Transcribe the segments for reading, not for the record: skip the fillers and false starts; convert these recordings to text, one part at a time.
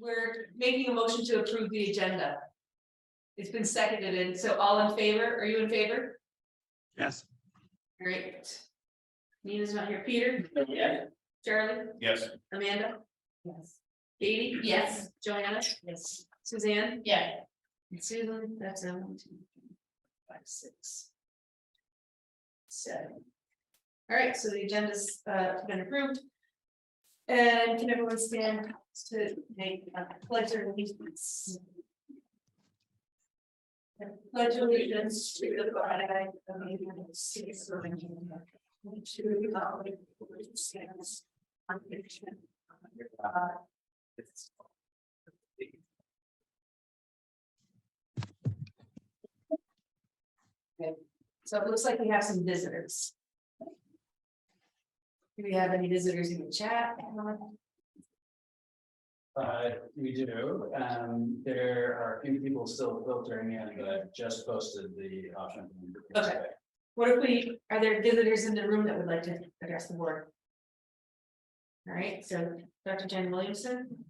we're making a motion to approve the agenda. It's been seconded, and so all in favor? Are you in favor? Yes. Great. Nina's not here. Peter? Yeah. Charlie? Yes. Amanda? Yes. Katie? Yes. Joanna? Yes. Suzanne? Yeah. And Susan, that's 1, 2, 3, 4, 5, 6, 7. All right, so the agenda's been approved. And can everyone stand to make a pledge of allegiance? Pledge allegiance to the flag of the United States of America, and to the republic for which it stands, one nation, under God. Okay, so it looks like we have some visitors. Do we have any visitors in the chat? We do. There are a few people still filtering in, but I've just posted the option. Okay. What if are there visitors in the room that would like to address the board? All right, so Dr. Jen Williamson.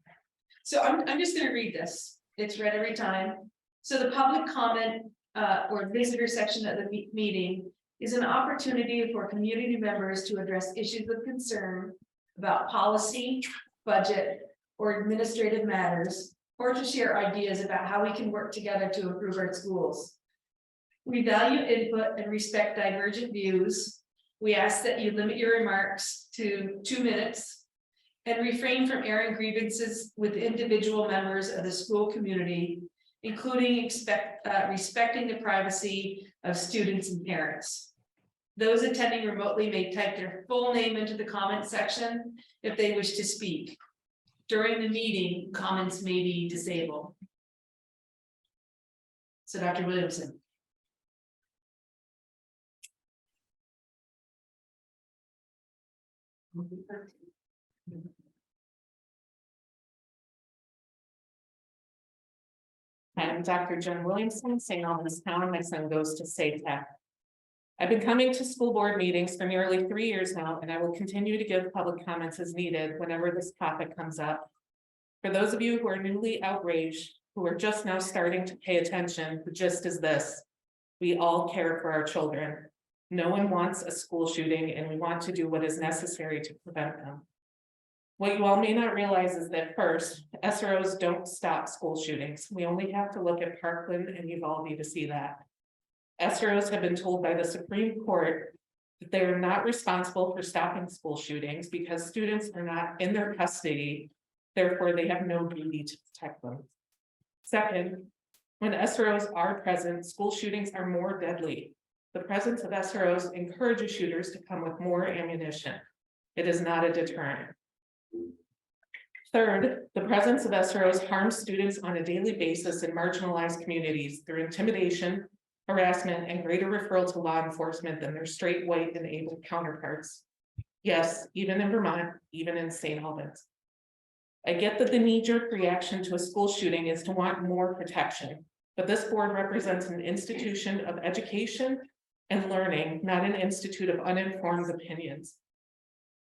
So I'm just gonna read this. It's read every time. So the public comment or visitor section of the meeting is an opportunity for community members to address issues of concern about policy, budget, or administrative matters, or to share ideas about how we can work together to improve our schools. We value input and respect divergent views. We ask that you limit your remarks to 2 minutes and refrain from airing grievances with individual members of the school community, including respecting the privacy of students and parents. Those attending remotely may type their full name into the comment section if they wish to speak. During the meeting, comments may be disabled. So Dr. Williamson. I'm Dr. Jen Williamson, St. Albans Town. My son goes to SATEC. I've been coming to school board meetings for nearly 3 years now, and I will continue to give public comments as needed whenever this topic comes up. For those of you who are newly outraged, who are just now starting to pay attention, the gist is this: we all care for our children. No one wants a school shooting, and we want to do what is necessary to prevent them. What you all may not realize is that first, SROs don't stop school shootings. We only have to look at Parkland and Uvalde to see that. SROs have been told by the Supreme Court that they are not responsible for stopping school shootings because students are not in their custody. Therefore, they have no duty to protect them. Second, when SROs are present, school shootings are more deadly. The presence of SROs encourages shooters to come with more ammunition. It is not a deterrent. Third, the presence of SROs harms students on a daily basis in marginalized communities through intimidation, harassment, and greater referral to law enforcement than their straight, white, and able counterparts. Yes, even in Vermont, even in St. Albans. I get that the knee-jerk reaction to a school shooting is to want more protection, but this board represents an institution of education and learning, not an institute of uninformed opinions.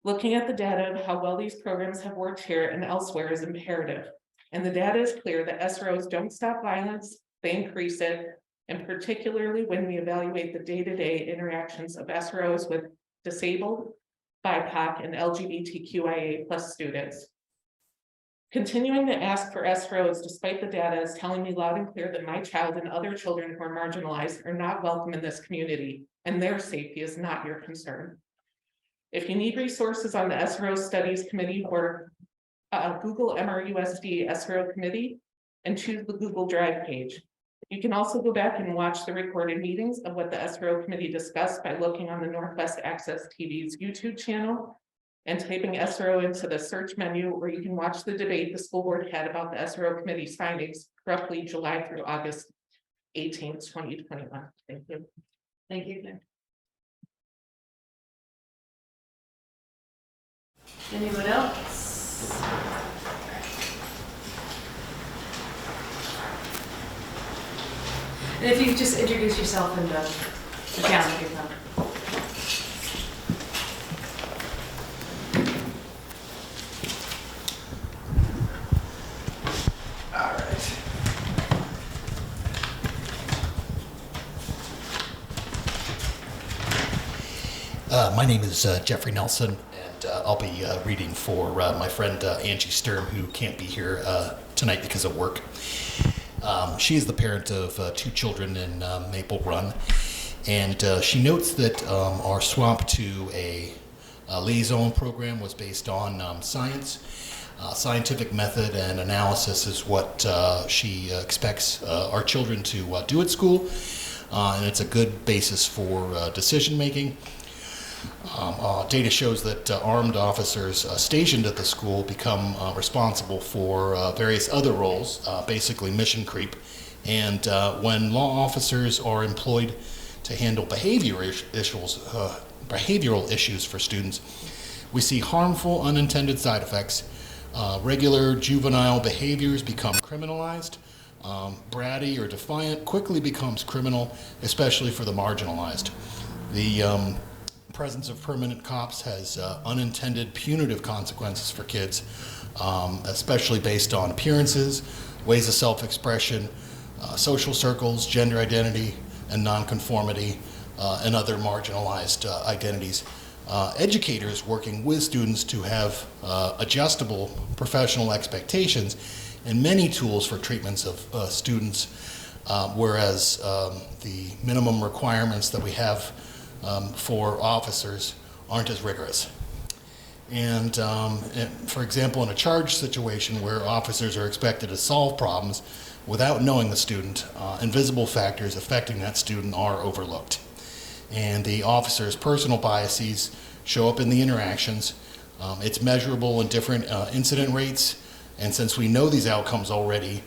Looking at the data of how well these programs have worked here and elsewhere is imperative, and the data is clear that SROs don't stop violence, they increase it, and particularly when we evaluate the day-to-day interactions of SROs with disabled, BIPOC, and LGBTQIA+ students. Continuing to ask for SROs despite the data is telling me loud and clear that my child and other children who are marginalized are not welcome in this community, and their safety is not your concern. If you need resources on the SRO Studies Committee or Google MRUSD SRO Committee and choose the Google Drive page. You can also go back and watch the recorded meetings of what the SRO Committee discussed by looking on the Northwest Access TV's YouTube channel and typing SRO into the search menu, or you can watch the debate the school board had about the SRO Committee's findings roughly July through August 18th, 2021. Thank you. Thank you. Anyone else? And if you just introduce yourself and the town if you're from. My name is Jeffrey Nelson, and I'll be reading for my friend Angie Sturm, who can't be here tonight because of work. She is the parent of 2 children in Maple Run, and she notes that our swap to a liaison program was based on science. Scientific method and analysis is what she expects our children to do at school, and it's a good basis for decision making. Data shows that armed officers stationed at the school become responsible for various other roles, basically mission creep. And when law officers are employed to handle behavioral issues for students, we see harmful unintended side effects. Regular juvenile behaviors become criminalized. Bratty or defiant quickly becomes criminal, especially for the marginalized. The presence of permanent cops has unintended punitive consequences for kids, especially based on appearances, ways of self-expression, social circles, gender identity, and nonconformity, and other marginalized identities. Educators working with students to have adjustable professional expectations and many tools for treatments of students, whereas the minimum requirements that we have for officers aren't as rigorous. And for example, in a charge situation where officers are expected to solve problems without knowing the student, invisible factors affecting that student are overlooked. And the officer's personal biases show up in the interactions. It's measurable in different incident rates, and since we know these outcomes already,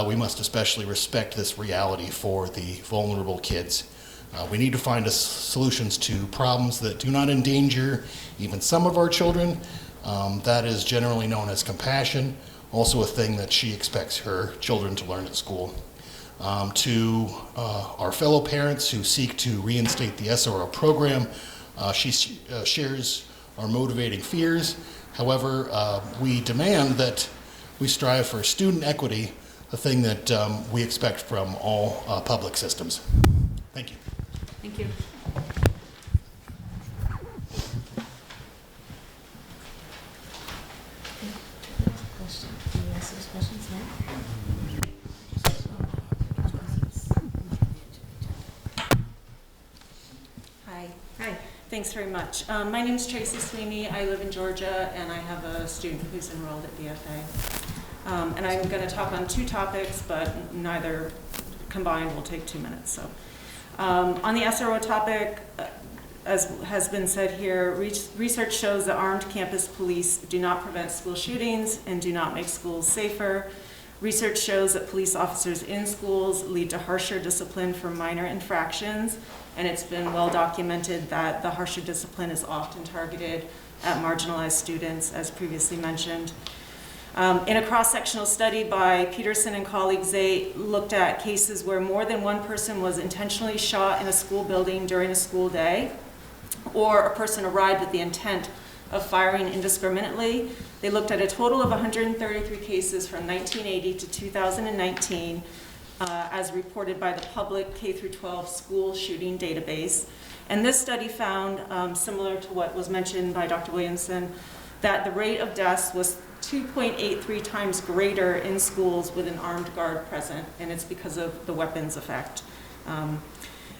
we must especially respect this reality for the vulnerable kids. We need to find solutions to problems that do not endanger even some of our children. That is generally known as compassion, also a thing that she expects her children to learn at school. To our fellow parents who seek to reinstate the SRO program, she shares our motivating fears. However, we demand that we strive for student equity, a thing that we expect from all public systems. Thank you. Thank you. Question. Can you ask those questions now? Hi, Hi. thanks very much. My name is Tracy Sweeney. I live in Georgia, and I have a student who's enrolled at BFA. And I'm going to talk on 2 topics, but neither combined will take 2 minutes. So, on the SRO topic, as has been said here, research shows that armed campus police do not prevent school shootings and do not make schools safer. Research shows that police officers in schools lead to harsher discipline for minor infractions, and it's been well documented that the harsher discipline is often targeted at marginalized students, as previously mentioned. In a cross-sectional study by Peterson and colleagues, they looked at cases where more than one person was intentionally shot in a school building during a school day, or a person arrived with the intent of firing indiscriminately. They looked at a total of 133 cases from 1980 to 2019, as reported by the public K-12 school shooting database. And this study found, similar to what was mentioned by Dr. Williamson, that the rate of deaths was 2.83 times greater in schools with an armed guard present, and it's because of the weapons effect.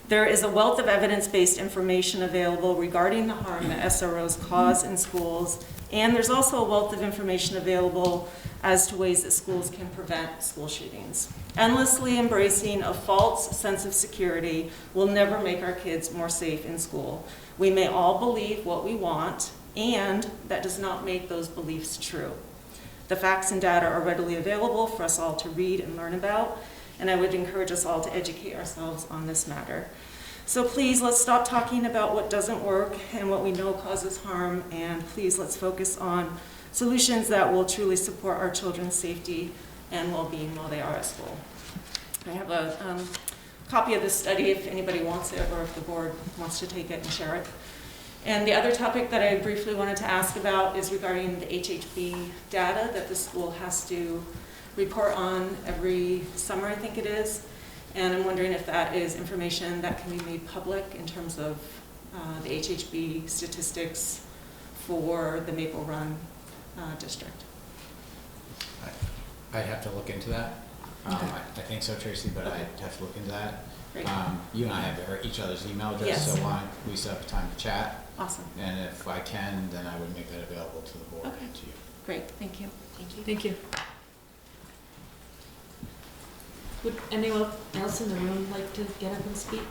There is a wealth of evidence-based information available regarding the harm that SROs cause in schools, and there's also a wealth of information available as to ways that schools can prevent school shootings. Endlessly embracing a false sense of security will never make our kids more safe in school. We may all believe what we want, and that does not make those beliefs true. The facts and data are readily available for us all to read and learn about, and I would encourage us all to educate ourselves on this matter. So please, let's stop talking about what doesn't work and what we know causes harm, and please let's focus on solutions that will truly support our children's safety and well-being while they are at school. I have a copy of this study if anybody wants it, or if the board wants to take it and share it. And the other topic that I briefly wanted to ask about is regarding the HHB data that the school has to report on every summer, I think it is. And I'm wondering if that is information that can be made public in terms of the HHB statistics for the Maple Run district. I'd have to look into that. Okay. I think so, Tracy, but I'd have to look into that. Great. You and I have each other's email address, Yes. so why don't we set up a time to chat? Awesome. And if I can, then I would make that available to the board Okay. and to you. Great. Thank you. Thank you. Thank you. Would anyone else in the room like to get up and speak?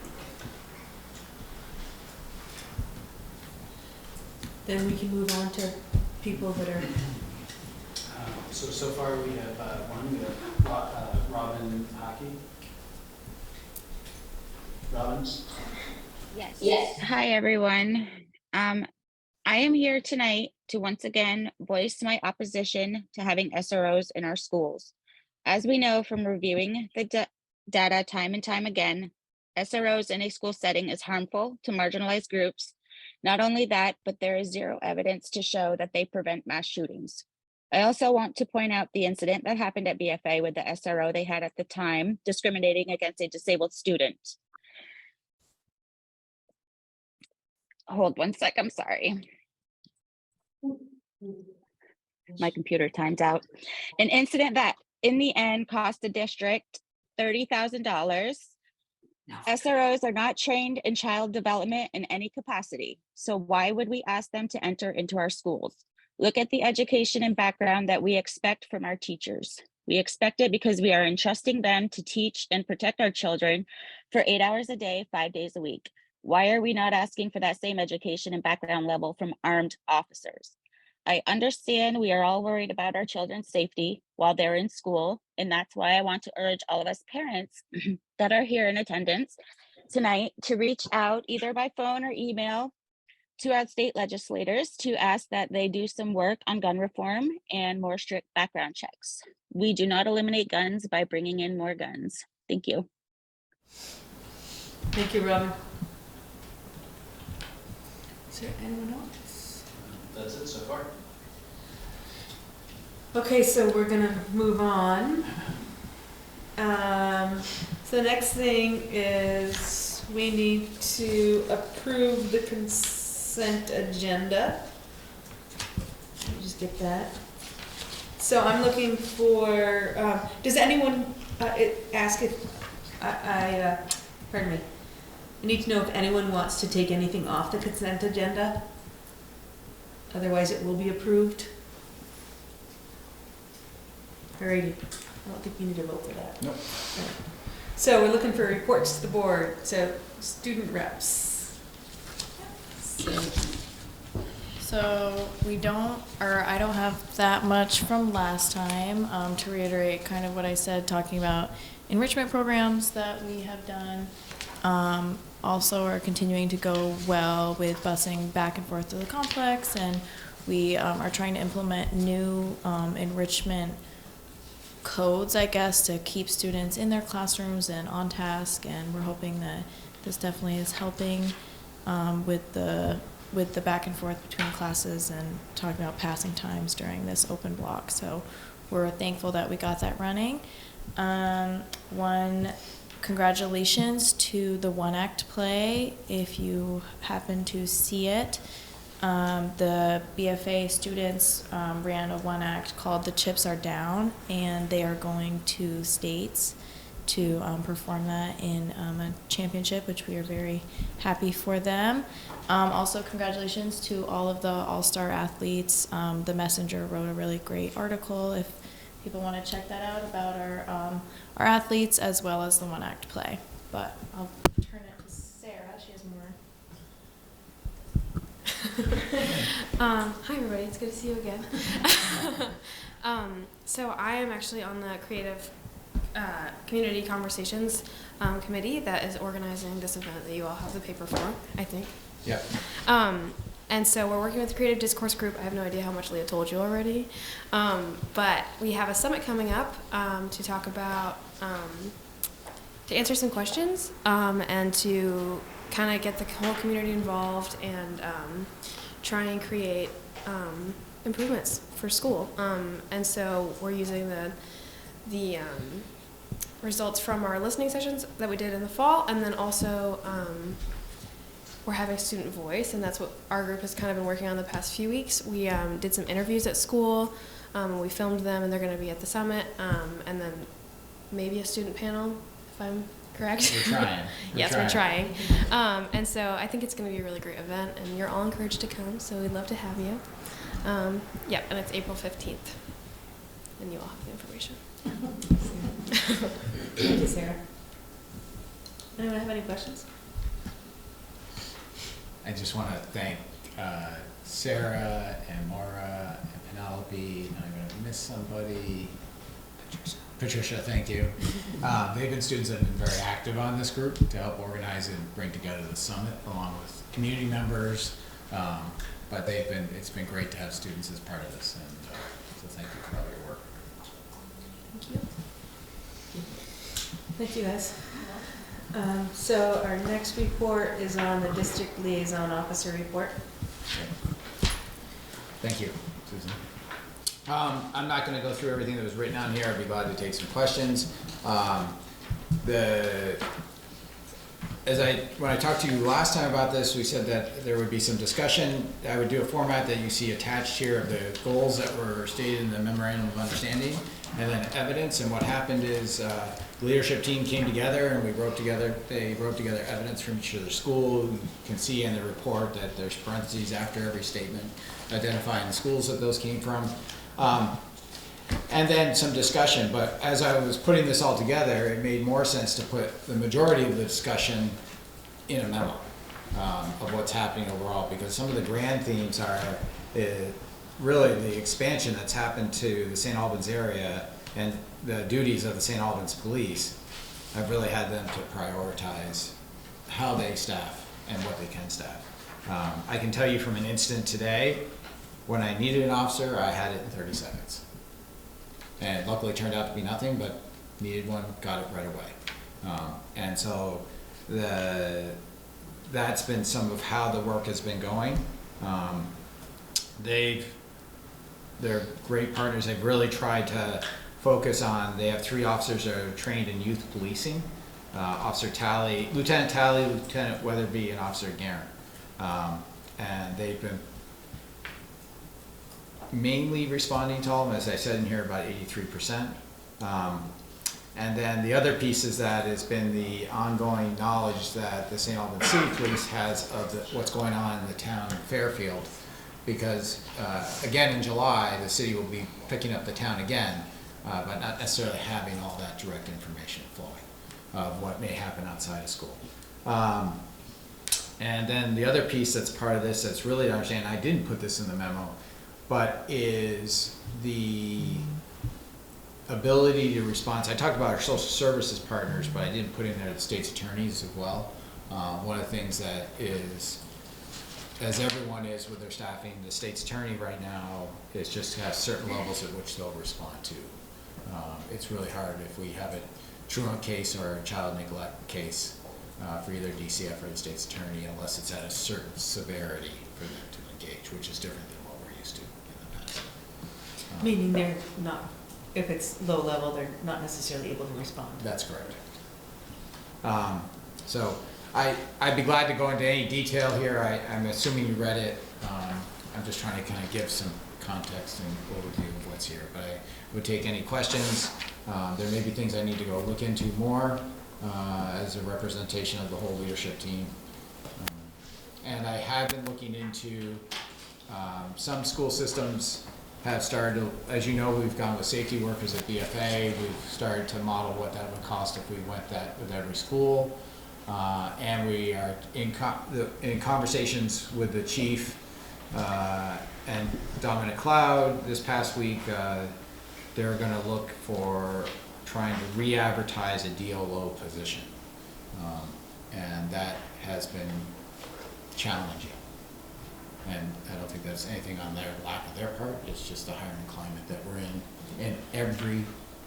Then we can move on to people that are, So far we have we have Robin Hockey. Robbins? Yes. Hi, everyone. I am here tonight to once again voice my opposition to having SROs in our schools. As we know from reviewing the data time and time again, SROs in a school setting is harmful to marginalized groups. Not only that, but there is zero evidence to show that they prevent mass shootings. I also want to point out the incident that happened at BFA with the SRO they had at the time, discriminating against a disabled student. Hold one sec, I'm sorry. My computer timed out. An incident that in the end cost the district $30,000. SROs are not trained in child development in any capacity. So why would we ask them to enter into our schools? Look at the education and background that we expect from our teachers. We expect it because we are entrusting them to teach and protect our children for 8 hours a day, 5 days a week. Why are we not asking for that same education and background level from armed officers? I understand we are all worried about our children's safety while they're in school, and that's why I want to urge all of us parents that are here in attendance tonight to reach out either by phone or email to our state legislators to ask that they do some work on gun reform and more strict background checks. We do not eliminate guns by bringing in more guns. Thank you. thank you, Robin. Is there anyone else? That's it so far. Okay, so we're gonna move on. So the next thing is we need to approve the consent agenda. Let me just get that. So I'm looking for, does anyone ask if, pardon me. I need to know if anyone wants to take anything off the consent agenda. Otherwise, it will be approved. Alrighty, I don't think you need to vote for that. Nope. So we're looking for reports to the board, so student reps. So we don't, or I don't have that much from last time. To reiterate kind of what I said, talking about enrichment programs that we have done. Also are continuing to go well with busing back and forth to the complex, and we are trying to implement new enrichment codes, I guess, to keep students in their classrooms and on task, and we're hoping that this definitely is helping with the back and forth between classes and talking about passing times during this open block. So we're thankful that we got that running. Congratulations to the One Act play, if you happen to see it. The BFA students ran a One Act called The Chips Are Down, and they are going to states to perform that in a championship, which we are very happy for them. Also, congratulations to all of the all-star athletes. The Messenger wrote a really great article, if people want to check that out, about our athletes as well as the One Act play. But I'll turn it to Sarah. She has more. Hi everybody, it's good to see you again. So I am actually on the Creative Community Conversations Committee that is organizing this event that you all have the paper for, I think. Yeah. And so we're working with the Creative Discourse Group. I have no idea how much Leah told you already. But we have a summit coming up to talk about, to answer some questions and to kind of get the whole community involved and try and create improvements for school. And so we're using the results from our listening sessions that we did in the fall, and then also we're having student voice, and that's what our group has kind of been working on the past few weeks. We did some interviews at school, we filmed them, and they're going to be at the summit, and then maybe a student panel, if I'm correct. We're trying. Yes, we're trying. And so I think it's going to be a really great event, and you're all encouraged to come, so we'd love to have you. Yep, and it's April 15th, and you all have the information. Thank you, Sarah. Anyone have any questions? I just want to thank Sarah and Maura and Penelope, and I'm going to miss somebody. Patricia, thank you. They've been students that have been very active on this group to help organize and bring together the summit along with community members. But it's been great to have students as part of this, and so thank you for all your work. Thank you. Thank you, guys. So our next report is on the district liaison officer report. Thank you, Susan. I'm not going to go through everything that was written on here. I'd be glad to take some questions. When I talked to you last time about this, we said that there would be some discussion. I would do a format that you see attached here of the goals that were stated in the memorandum of understanding, and then evidence. And what happened is the leadership team came together, and they wrote together evidence from each of their school. You can see in the report that there's parentheses after every statement identifying the schools that those came from. And then some discussion, but as I was putting this all together, it made more sense to put the majority of the discussion in a memo of what's happening overall, because some of the grand themes are really the expansion that's happened to the St. Albans area and the duties of the St. Albans police. I've really had them to prioritize how they staff and what they can staff. I can tell you from an incident today, when I needed an officer, I had it in 30 seconds. And luckily it turned out to be nothing, but needed one, got it right away. And so that's been some of how the work has been going. They're great partners. They've really tried to focus on, they have 3 officers that are trained in youth policing. Officer Talley, Lieutenant Talley, Lieutenant Weatherby, and Officer Guerin. And they've been mainly responding to all of them, as I said in here, about 83%. And then the other piece is that it's been the ongoing knowledge that the St. Albans City Police has of what's going on in the town of Fairfield, because again in July the city will be picking up the town again, but not necessarily having all that direct information flowing of what may happen outside of school. And then the other piece that's part of this that's really to understand, I didn't put this in the memo, but is the ability to respond. So I talked about our social services partners, but I didn't put in there the state's attorneys as well. One of the things that is, as everyone is with their staffing, the state's attorney right now is just has certain levels at which they'll respond to. It's really hard if we have a truant case or a child neglect case for either DCF or the state's attorney, unless it's at a certain severity for them to engage, which is different than what we're used to in the past. Meaning they're not, if it's low level, they're not necessarily able to respond. That's correct. So I'd be glad to go into any detail here. I'm assuming you read it. I'm just trying to kind of give some context and overview of what's here, but I would take any questions. There may be things I need to go look into more as a representation of the whole leadership team. And I have been looking into some school systems have started to, as you know, we've gone with safety workers at BFA. We've started to model what that would cost if we went that with every school. And we are in conversations with the chief and Dominic Cloud this past week. They're going to look for trying to re-advertise a DLO position. And that has been challenging. And I don't think that's anything on their lack of their part. It's just the hiring climate that we're in every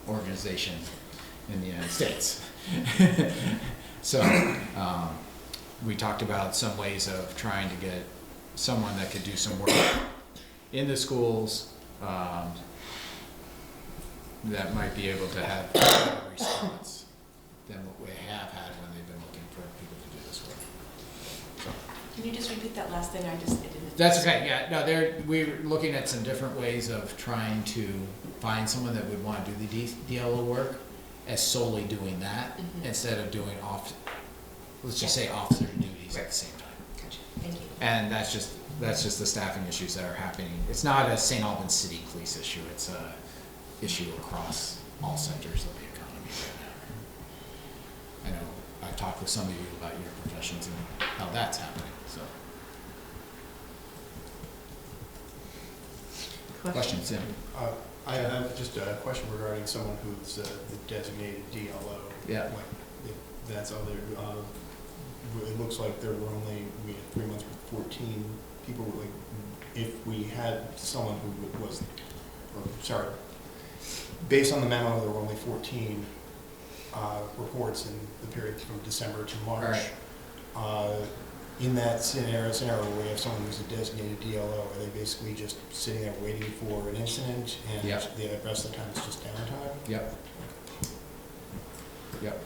organization in the United States. So we talked about some ways of trying to get someone that could do some work in the schools that might be able to have a response than what we have had when they've been looking for people to do this work. So repeat that last thing? I didn't. That's okay, yeah, no, we're looking at some different ways of trying to find someone that would wanna do the DLO work as solely doing that, instead of doing let's just say officer duties at the same time. Gotcha. Thank you. And that's just the staffing issues that are happening. It's not a St. Albans City Police issue, it's a issue across all sectors of the economy right now. I know, I've talked with some of you about your professions and how that's happening, so. Questions, yeah? I have just a question regarding someone who's the designated DLO. Yeah. Like, if that's other, it looks like we had 3 months with 14 people, like, if we had someone who was, based on the memo, there were only 14 reports in the period from December to March. In that scenario where we have someone who's a designated DLO, are they basically just sitting there waiting for an incident and the rest of the time it's just downtime? Yep. Yep.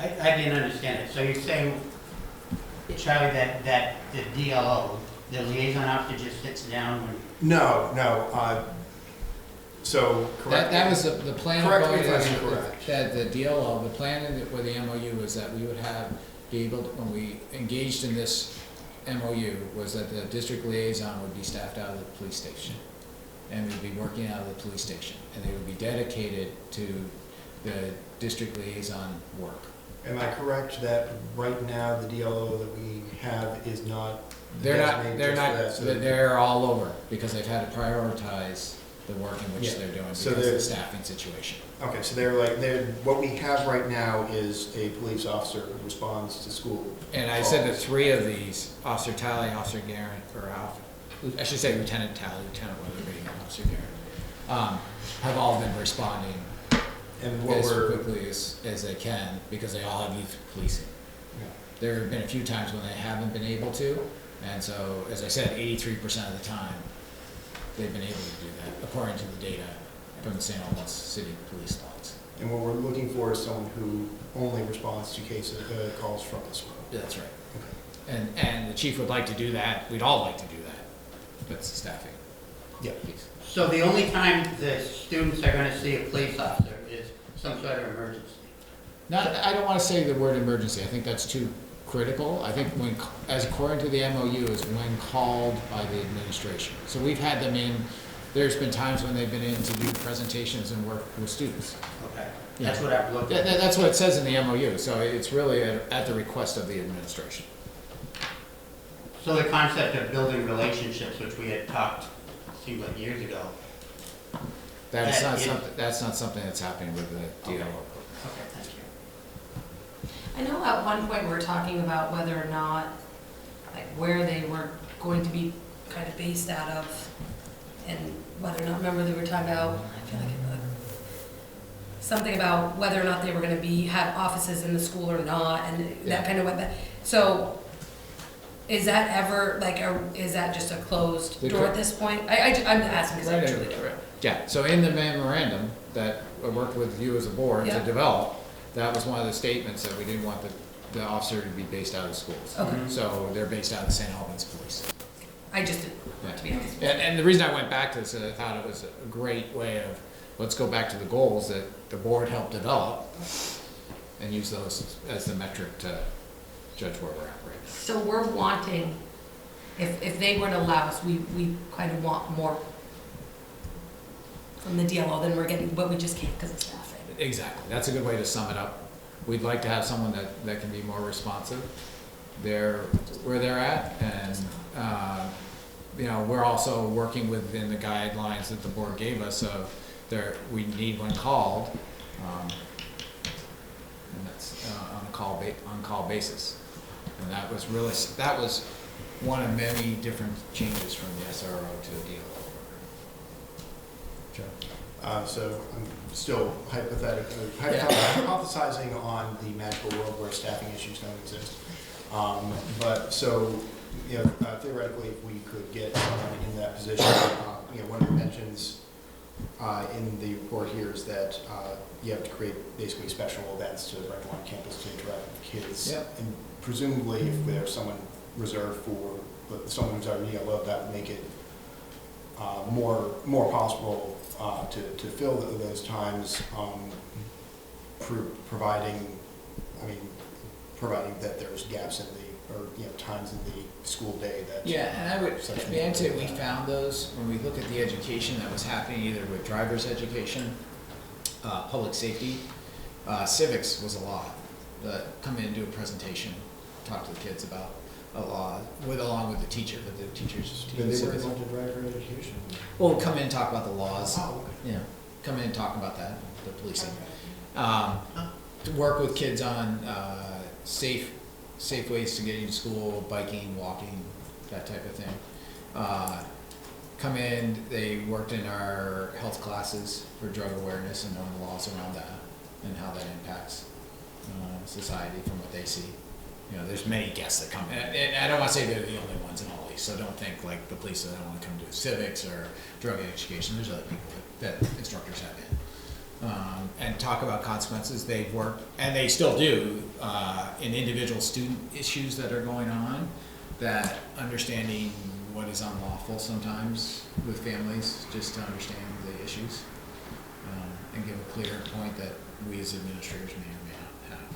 I didn't understand it. So you're saying, Charlie, that the DLO, the liaison officer, just sits down when... No. So, correct. That was the plan. Correct me if I'm incorrect. That the DLO, the plan with the MOU was that we would be able to, when we engaged in this MOU, was that the district liaison would be staffed out of the police station. And we'd be working out of the police station. And they would be dedicated to the district liaison work. Am I correct that right now the DLO that we have is not? They're all over because they've had to prioritize the work in which they're doing because of the staffing situation. Okay, so what we have right now is a police officer who responds to school. And I said that 3 of these, Officer Talley, Officer Garrett, I should say Lieutenant Talley, Lieutenant Weatherby, and Officer Garrett, have all been responding as quickly as they can because they all have youth policing. Yeah. There have been a few times when they haven't been able to, and so, as I said, 83% of the time, they've been able to do that, according to the data from the St. Albans City Police logs. And what we're looking for is someone who only responds to calls from the school. That's right. Okay. And the chief would like to do that. We'd all like to do that. That's the staffing. Yeah. Piece. So the only time the students are going to see a police officer is some sort of emergency? I don't want to say the word emergency. I think that's too critical. I think as according to the MOU, is when called by the administration. So we've had them in. There's been times when they've been in to do presentations and work with students. Okay, that's what I've looked at. That's what it says in the MOU. So it's really at the request of the administration. So the concept of building relationships, which we had talked, seemed like years ago. That's not something that's happening with the DLO. Okay, thank you. I know at one point we were talking about whether or not, like where they were going to be kind of based out of, and whether or not, remember they were talking about, I feel like something about whether or not they were going to have offices in the school or not, and that kind of went back. So is that ever, is that just a closed door at this point? I'm asking because I truly don't know. Yeah, so in the memorandum that I worked with you as a board to develop, that was one of the statements that we didn't want the officer to be based out of schools. Okay. So they're based out of St. Albans Police. I just didn't, to be honest. And the reason I went back to this is I thought it was a great way of, let's go back to the goals that the board helped develop and use those as the metric to judge where we're at right now. So we're wanting, if they were to allow us, we kind of want more from the DLO than we're getting, but we just can't because of staffing. Exactly. That's a good way to sum it up. We'd like to have someone that can be more responsive. They're where they're at, and we're also working within the guidelines that the board gave us. So we need when called, and that's on a call basis. And that was one of many different changes from the SRO to the DLO. So I'm still hypothesizing on the magical world where staffing issues don't exist. But so, theoretically, if we could get someone in that position, one of the mentions in the report here is that you have to create basically special events to bring them on campus to interact with kids. Yep. And presumably, if there's someone reserved for, someone who's already ELO, that would make it more possible to fill those times, providing that there's gaps in or times in the school day that. Yeah, and I would, the answer, we found those when we look at the education that was happening either with driver's education, public safety, civics was a lot. Come in and do a presentation, talk to the kids about a law, along with the teacher, but the teachers. Did they work on to driver education? Well, come in and talk about the laws. Oh, okay. Yeah, come in and talk about that, the policing. To work with kids on safe ways to get into school, biking, walking, that type of thing. Come in, they worked in our health classes for drug awareness and knowing the laws around that and how that impacts society from what they see. There's many guests that come, and I don't want to say they're the only ones in all these, so don't think like the police that want to come do civics or drug education. There's other people that instructors have in. And talk about consequences. They've worked, and they still do, in individual student issues that are going on, that understanding what is unlawful sometimes with families, just to understand the issues, and give a clear point that we as administrators may or may not have.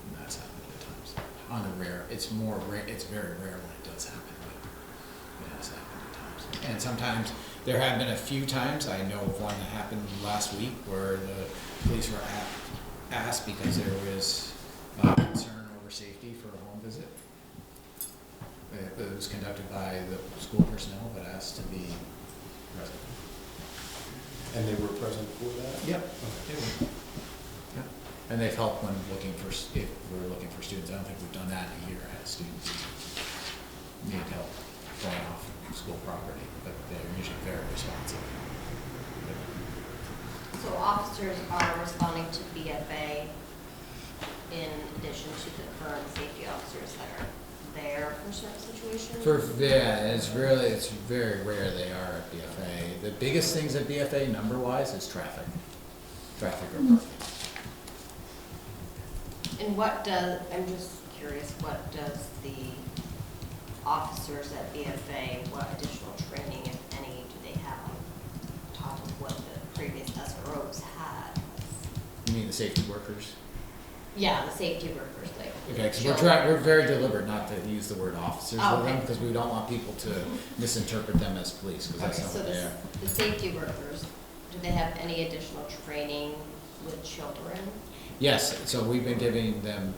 And that's happened at times. On a rare, it's very rare when it does happen, but it has happened at times. And sometimes there have been a few times, I know of one that happened last week, where the police were asked because there was concern over safety for a home visit. It was conducted by the school personnel, but asked to be present. And they were present for that? Yep. Okay. They were. Yep. And they've helped when if we're looking for students. I don't think we've done that in a year as students need help going off school property, but they're usually very responsive. So officers are responding to BFA in addition to the current safety officers that are there for certain situations? It's very rare they are at BFA. The biggest things at BFA number-wise is traffic or parking. And I'm just curious, what does the officers at BFA, what additional training, if any, do they have on top of what the previous SROs had? You mean the safety workers? Yeah, the safety workers, like. Okay, because we're very deliberate not to use the word officers with them, because we don't want people to misinterpret them as police, because that's not what they are. The safety workers, do they have any additional training with children? Yes, so we've been giving them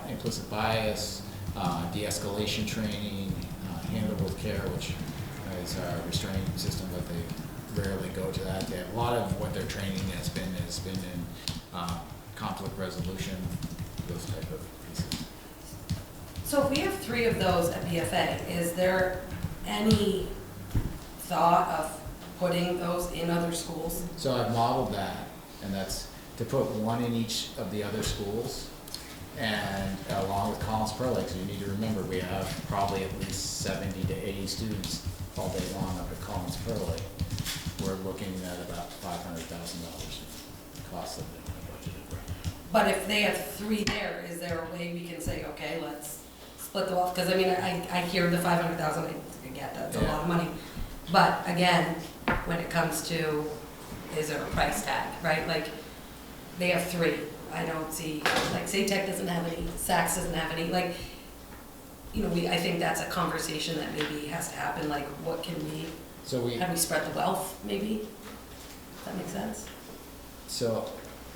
implicit bias, de-escalation training, handle with care, which is our restraining system, but they rarely go to that. They have a lot of what their training has been in conflict resolution, those type of pieces. So if we have 3 of those at BFA, is there any thought of putting those in other schools? So I've modeled that, and that's to put 1 in each of the other schools, and along with Collins Pearl Lake, you need to remember we have probably at least 70 to 80 students all day long up at Collins Pearl Lake. We're looking at about $500,000 cost of it budgeted right now. But if they have 3 there, is there a way we can say, okay, let's split them off? Because I mean, I hear the 500,000, I get that's a lot of money. But again, when it comes to, is there a price tag, right? Like, they have 3. I don't see, like, SATEC doesn't have any, SACS doesn't have any, like, I think that's a conversation that maybe has to happen, like, what can we, how do we spread the wealth, maybe? Does that make sense? So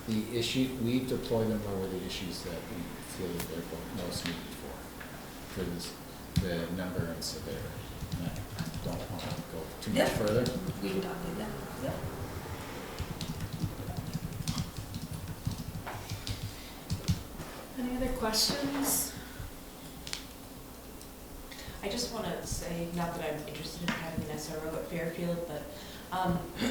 the issue, we've deployed them over the issues that we feel that they're most needed for this, the number and severity. And I don't want to go too much further. We can talk about that, yeah. Any other questions? I just want to say, not that I'm interested in having an SRO at Fairfield, but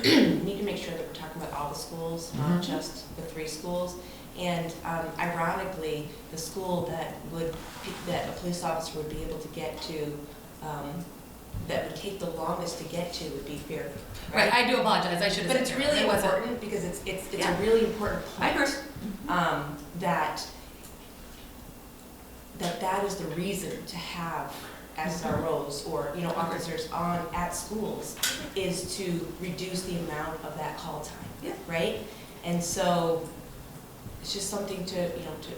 need to make sure that we're talking about all the schools, not just the 3 schools. And ironically, the school that a police officer would be able to get to that would take the longest to get to would be Fairfield. Right, I do apologize, I should have. But it's really It wasn't- important because it's Yeah. a really important I point. agree. That is the reason to have SROs or, you know, officers at schools is to reduce the amount of that call time. Yeah. Right? And so it's just something to, you know, to.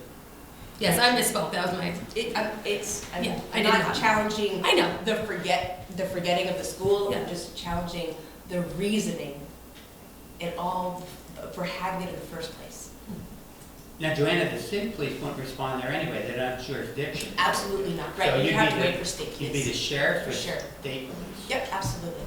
Yes, I misspoke, that was my, I'm Yeah, I not didn't- challenging. I know. The forgetting of the school, Yeah. I'm just challenging the reasoning and all for having it in the first place. Now, Joanna, the city police won't respond there anyway, they don't have jurisdiction. Absolutely not, So right, you you'd have be to the- wait for state You'd be the police. sheriff For or sure. state police. Yep, absolutely.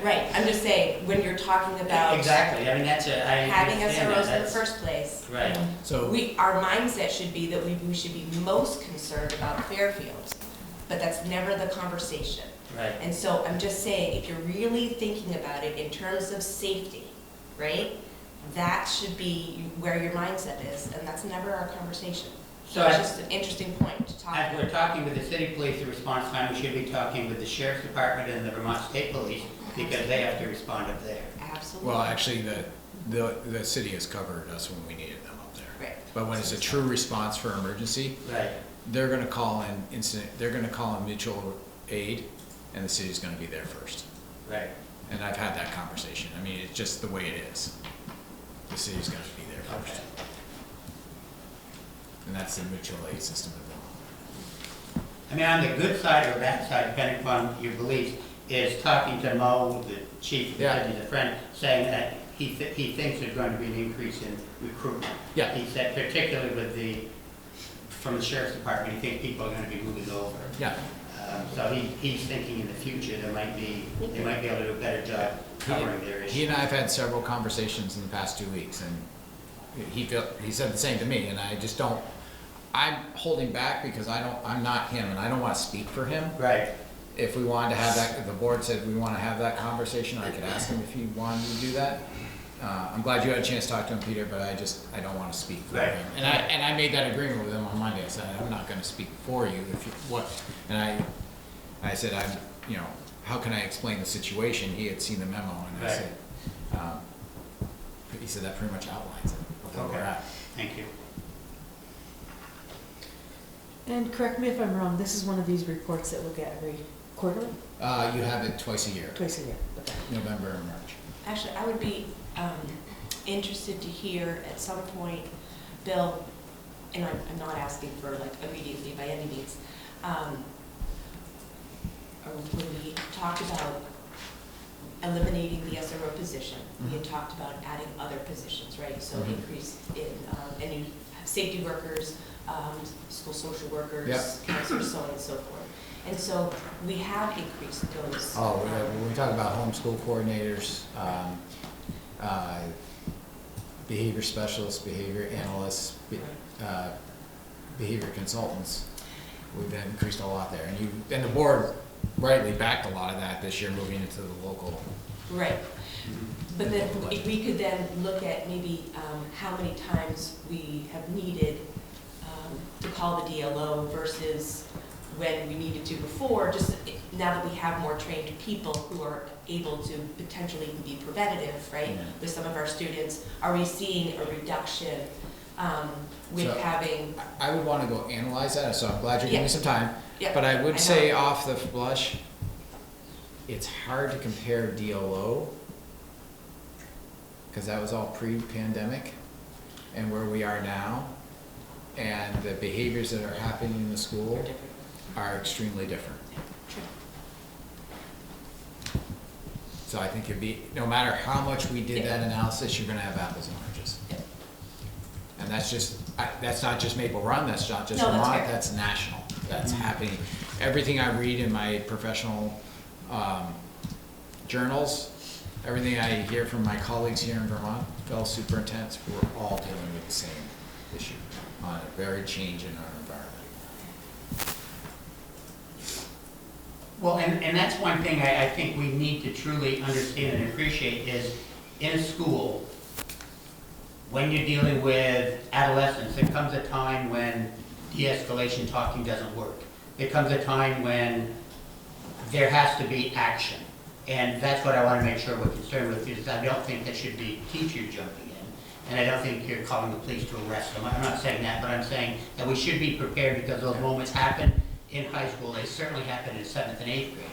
Right, I'm just saying, when you're talking about Exactly, I mean, that's a, I having understand SROs that, in the that's- first place. Right. So, Our mindset should be that we should be most concerned about Fairfield, but that's never the conversation. Right. And so I'm just saying, if you're really thinking about it in terms of safety, right? That should be where your mindset is, and that's never our conversation. So it's I- just an interesting point to talk As about. we're talking with the city police, the response time, we should be talking with the sheriff's department and the Vermont State Police, because they have to respond up there. Absolutely. well, actually, the city has covered us when we needed them up there. Right. But when it's a true response for emergency, Right. they're gonna call they're gonna call in mutual aid, and the city's gonna be there first. Right. And I've had that conversation. I mean, it's just the way it is. The city's gonna be there first. Okay. And that's the mutual aid system of I mean, on the good side or bad side, depending upon your beliefs, is talking to Mo, the chief, who said he's a friend, saying that he thinks there's going to be an increase in recruitment. Yeah. He said particularly from the sheriff's department, he thinks people are gonna be moving over. Yeah. So he's thinking in the future, they might be able to do a better job covering their issues. He and I have had several conversations in the past 2 weeks, and he said the same to me, and I just don't, I'm holding back because I'm not him, and I don't wanna speak for him. Right. If we wanted to have that, if the board said we wanna have that conversation, I could ask him if he wanted to do that. I'm glad you had a chance to talk to him, Peter, but I don't wanna speak for Right. him. And I made that agreement with him on Monday. I said, I'm not gonna speak for you if you, and I said, how can I explain the situation? He had seen the memo, and I Right. said, he said that pretty much outlines it, of where we're at. Thank you. And correct me if I'm wrong, this is one of these reports that we'll get every quarterly? You have it twice a year, Twice a year, okay. November and March. Actually, I would be interested to hear at some point, Bill, and I'm not asking for like immediately by any means, when we talked about eliminating the SRO position, we had talked about adding other positions, right? So Mhm. increase in any safety workers, school social workers, Yep. counselors, so on and so forth. And so we have increased those. Oh, when we talk about homeschool coordinators, behavior specialists, behavior analysts, behavior consultants, we've increased a lot there. And the board rightly backed a lot of that this year, moving into the local. Right. But then if we could then look at maybe how many times we have needed to call the DLO versus when we needed to before, just now that we have more trained people who are able to potentially be preventative, right? Yeah. With some of our students, are we seeing a reduction with So, having? I would want to go analyze that, so I'm glad you're giving me some time. Yeah, But I I would know. say off the blush, it's hard to compare DLO, because that was all pre-pandemic, and where we are now, and the behaviors that are happening in the school are extremely different. So I think it'd be, no matter how much we did that analysis, you're gonna have apples and oranges. And that's not just Maple Run, that's not just No, that's Vermont, fair. that's national, that's happening. Everything I read in my professional journals, everything I hear from my colleagues here in Vermont, fellow superintendents, we're all dealing with the same issue on a very change in our environment. Well, and that's one thing I think we need to truly understand and appreciate is in a school, when you're dealing with adolescents, there comes a time when de-escalation talking doesn't work. There comes a time when there has to be action. And that's what I want to make sure we're concerned with, is I don't think there should be teachers jumping in. And I don't think you're calling the police to arrest them. I'm not saying that, but I'm saying that we should be prepared because those moments happen in high school. They certainly happen in 7th and 8th grade.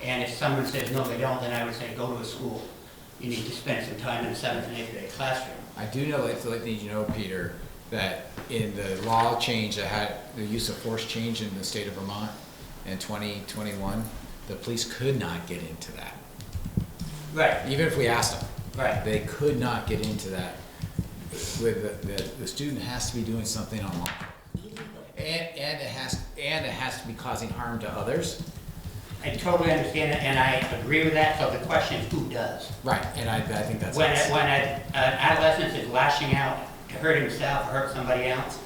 And if someone says, no, they don't, then I would say, go to a school. You need to spend some time in the 7th and 8th grade classroom. I do know, need you know, Peter, that in the law change that had the use of force change in the state of Vermont in 2021, the police could not get into that. Right. Even if we asked them. Right. They could not get into that. With the student has to be doing something online. And it has to be causing harm to others. I totally understand it, and I agree with that, so the question is who does? Right, and I think that's... When an adolescent is lashing out to hurt himself or hurt somebody else,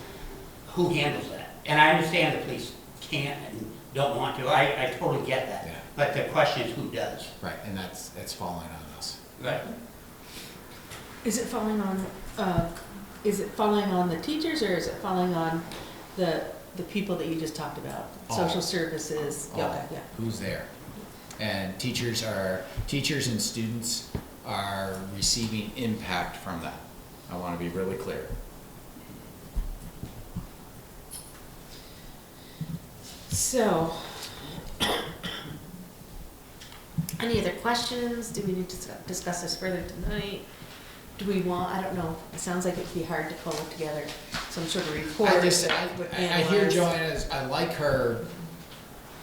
who handles that? And I understand the police can't and don't want to, I totally get that. Yeah. But the question is who does? Right, and that's falling on us. Right. Is it falling on the teachers, or is it falling on the people that you just talked about? Social services, okay, yeah. Who's there? And teachers and students are receiving impact from that. I want to be really clear. So, any other questions? Do we need to discuss this further tonight? Do we want, I don't know, it sounds like it'd be hard to pull it together, some sort of report. I would hear analyze. Joanna's, I like her,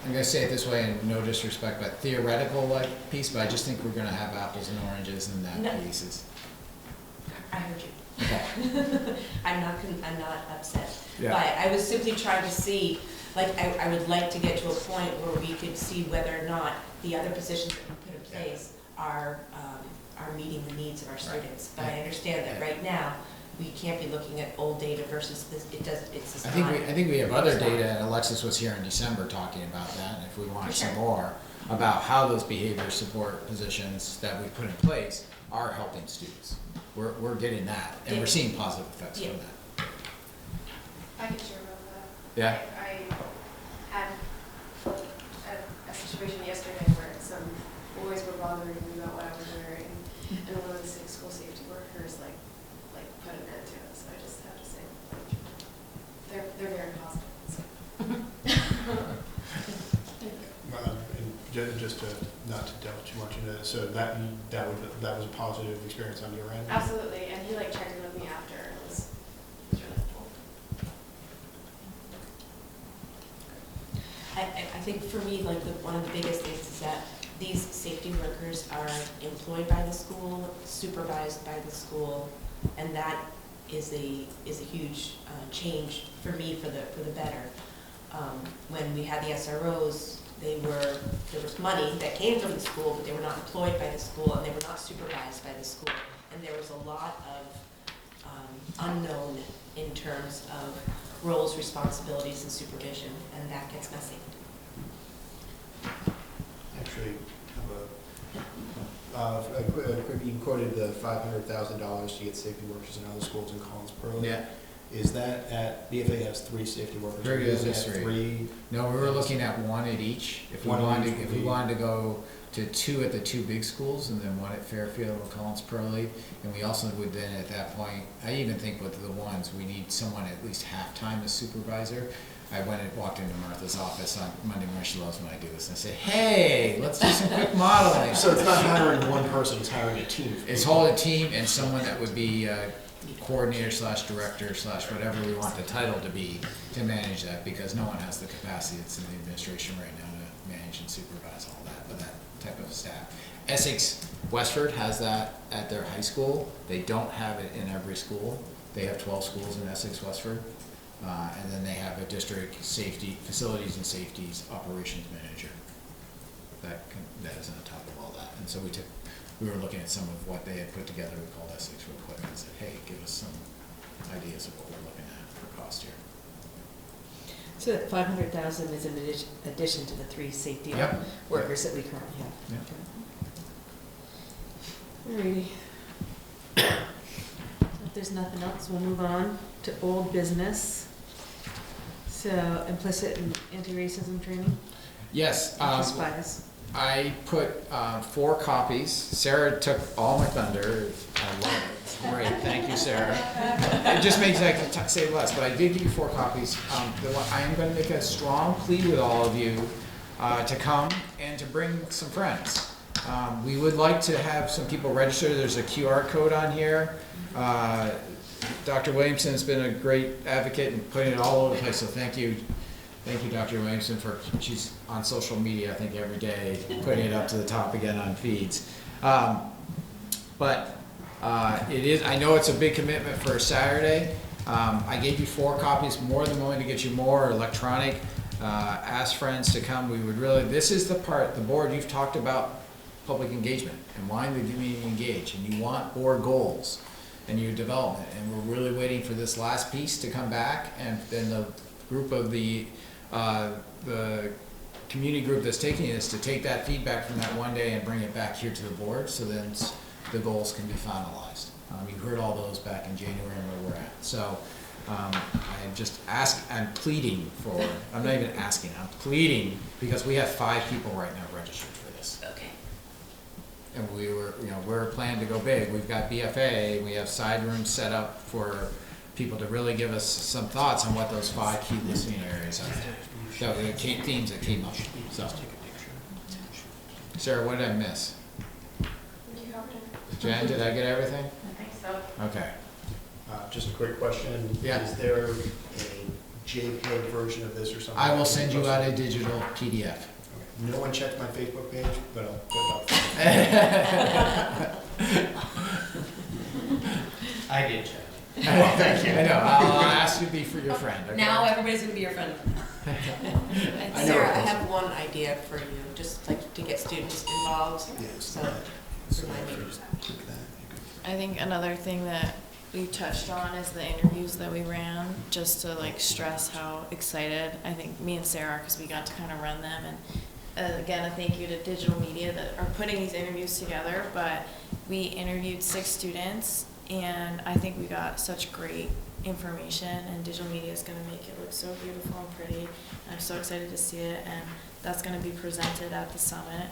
I'm gonna say it this way in no disrespect, but theoretical like piece, but I just think we're gonna have apples and oranges in that No. pieces. I heard you. Okay. I'm not upset. Yeah. But I was simply trying to see, like, I would like to get to a point where we could see whether or not the other positions that we put in place are meeting the needs of our students. But I understand that right now, we can't be looking at old data versus this, it's I not. think we have other it's not. data, and Alexis was here in December talking about that, and if we want some Okay. more about how those behavior support positions that we put in place are helping students. We're getting that, and we're seeing positive effects from that. I can share about that. Yeah? I had a situation yesterday where some boys were bothering me about what I was wearing, and one of the school safety workers like put an end to it. So I just have to say, they're very positive. And just to, not to delve too much into it, so that was a positive experience on your end? Absolutely, and he checked in with me after. It was really cool. I think for me, one of the biggest things is that these safety workers are employed by the school, supervised by the school, and that is a huge change for me for the better. When we had the SROs, there was money that came from the school, but they were not employed by the school, and they were not supervised by the school. And there was a lot of unknown in terms of roles, responsibilities, and supervision, and that gets messy. Actually, you quoted the $500,000 to get safety workers in other schools in Collinsboro. Yeah. Is that at, BFA has 3 safety workers? Very good, Is it there's at 3. No, we were looking at 1 at each. If we wanted to go to 2 at the 2 big schools, and then 1 at Fairfield or Collinsboro, and we also would then at that point, I even think with the ones, we need someone at least half-time as supervisor. I walked into Martha's office on Monday morning, she loves when I do this, and I say, hey, let's do some quick modeling. So it's not hiring one person, it's hiring a team. It's whole team and someone that would be coordinator / director / whatever we want the title to be to manage that, because no one has the capacity that's in the administration right now to manage and supervise all that with that type of staff. Essex Westford has that at their high school. They don't have it in every school. They have 12 schools in Essex Westford. And then they have a district facilities and safeties operations manager that is on top of all that. And so we were looking at some of what they had put together. We called Essex real quick and said, hey, give us some ideas of what we're looking at for cost here. So that 500,000 is in addition to the 3 safety workers that we currently have. Alrighty. If there's nothing else, we'll move on to old business. So implicit and anti-racism training. Yes, Office supplies. I put 4 copies. Sarah took all my thunder. I love it. It's great. Thank you, Sarah. It just makes I can say less, but I did give you 4 copies. I am going to make a strong plea with all of you to come and to bring some friends. We would like to have some people register. There's a QR code on here. Dr. Williamson has been a great advocate in putting it all over the place, so thank you. Thank you, Dr. Williamson, she's on social media, I think, every day, putting it up to the top again on feeds. But it is, I know it's a big commitment for a Saturday. I gave you 4 copies, more than willing to get you more electronic. Ask friends to come. We would really, this is the part, the board, you've talked about public engagement and wanting the community to engage, and you want board goals and your development, and we're really waiting for this last piece to come back, and then the group of the community group that's taking this to take that feedback from that one day and bring it back here to the board, so then the goals can be finalized. You heard all those back in January and where we're at. So I'm pleading for, I'm not even asking, I'm pleading, because we have 5 people right now registered for this. Okay. And we're planning to go big. We've got BFA, we have side rooms set up for people to really give us some thoughts on what those 5 key listening areas are. So the themes that came up. So, Sarah, what did I miss? Jen, did I get everything? I think so. Okay. Just a quick question. Yeah. Is there a JPEG version of this or something? I will send you out a digital PDF. Okay. No one checked my Facebook page, but I'll put it up. I did check. Thank you. I know. I'll ask you to be for your friend. Okay? Now everybody's gonna be your friend. And Sarah, I have one idea for you, just like to get students involved. Yes. Remind me. I think another thing that we touched on is the interviews that we ran, just to like stress how excited I think me and Sarah, because we got to kind of run them. And again, a thank you to digital media that are putting these interviews together. But we interviewed 6 students, and I think we got such great information, and digital media is going to make it look so beautiful and pretty. I'm so excited to see it, and that's going to be presented at the summit,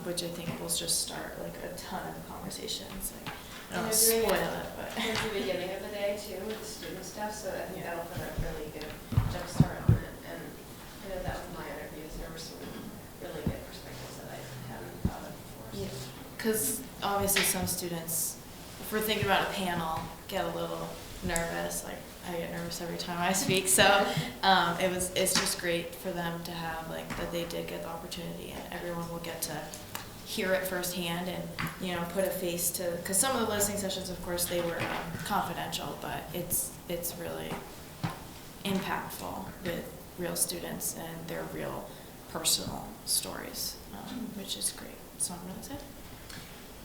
which I think will just start like a ton of conversations. Like, I don't want to spoil it, but Towards the beginning of the day too, with the student stuff, so I think that'll put a really good jump start on it. And I know that with my interviews, there were some really good perspectives that I hadn't thought of before. So. because obviously some students, if we're thinking about a panel, get a little nervous. Like I get nervous every time I speak, so it's just great for them to have like that they did get the opportunity, and everyone will get to hear it firsthand and put a face to, because some of the listening sessions, of course, they were confidential, but it's really impactful with real students and their real personal stories, which is great. So I'm really excited.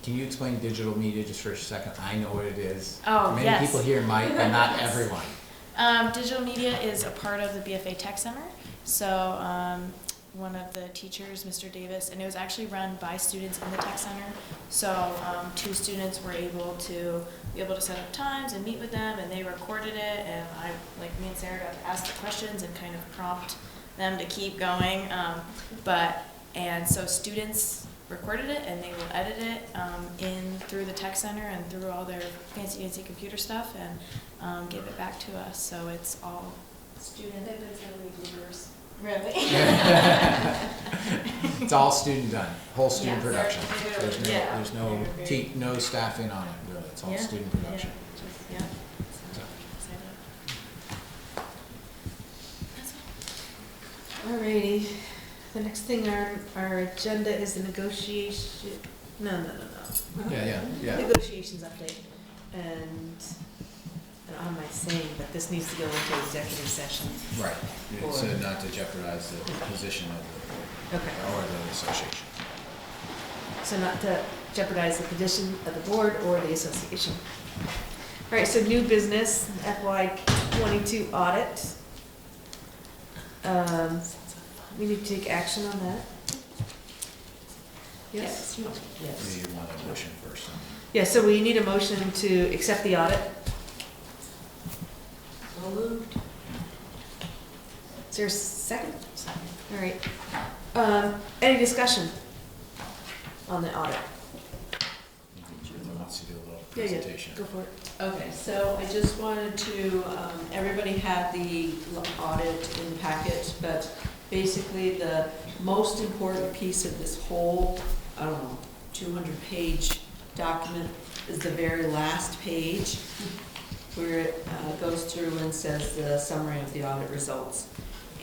Can you explain digital media just for a second? I know what it is. Oh, Many yes. people here might, but not everyone. Digital media is a part of the BFA Tech Center. So one of the teachers, Mr. Davis, and it was actually run by students in the Tech Center. So 2 students were able to set up times and meet with them, and they recorded it. And me and Sarah got to ask the questions and kind of prompt them to keep going. And so students recorded it, and they will edit it through the Tech Center and through all their fancy computer stuff, and give it back to us. So it's all student. They've been sending me bloopers. Really? It's all student done, whole student Yes. production. There's Yeah. no staffing on it, really. It's all student production. Yeah. So. Alrighty, the next thing on our agenda is the negotiation, no. Yeah. Negotiations update, and I don't have my saying, but this needs to go into executive session. Right, Or- so not to jeopardize the position of Okay. the association. So not to jeopardize the position of the board or the association. All right, so new business, FY '22 audit. We need to take action on that. Yes? Yes. You want a motion first. Yeah, so we need a motion to accept the audit. So moved. Is there a second? All right. Any discussion on the audit? Wants to do a little Yeah, yeah. presentation. Go for it. Okay, so I just wanted to, everybody had the audit in the packet, but basically the most important piece of this whole, I don't know, 200-page document is the very last page, where it goes through and says the summary of the audit results.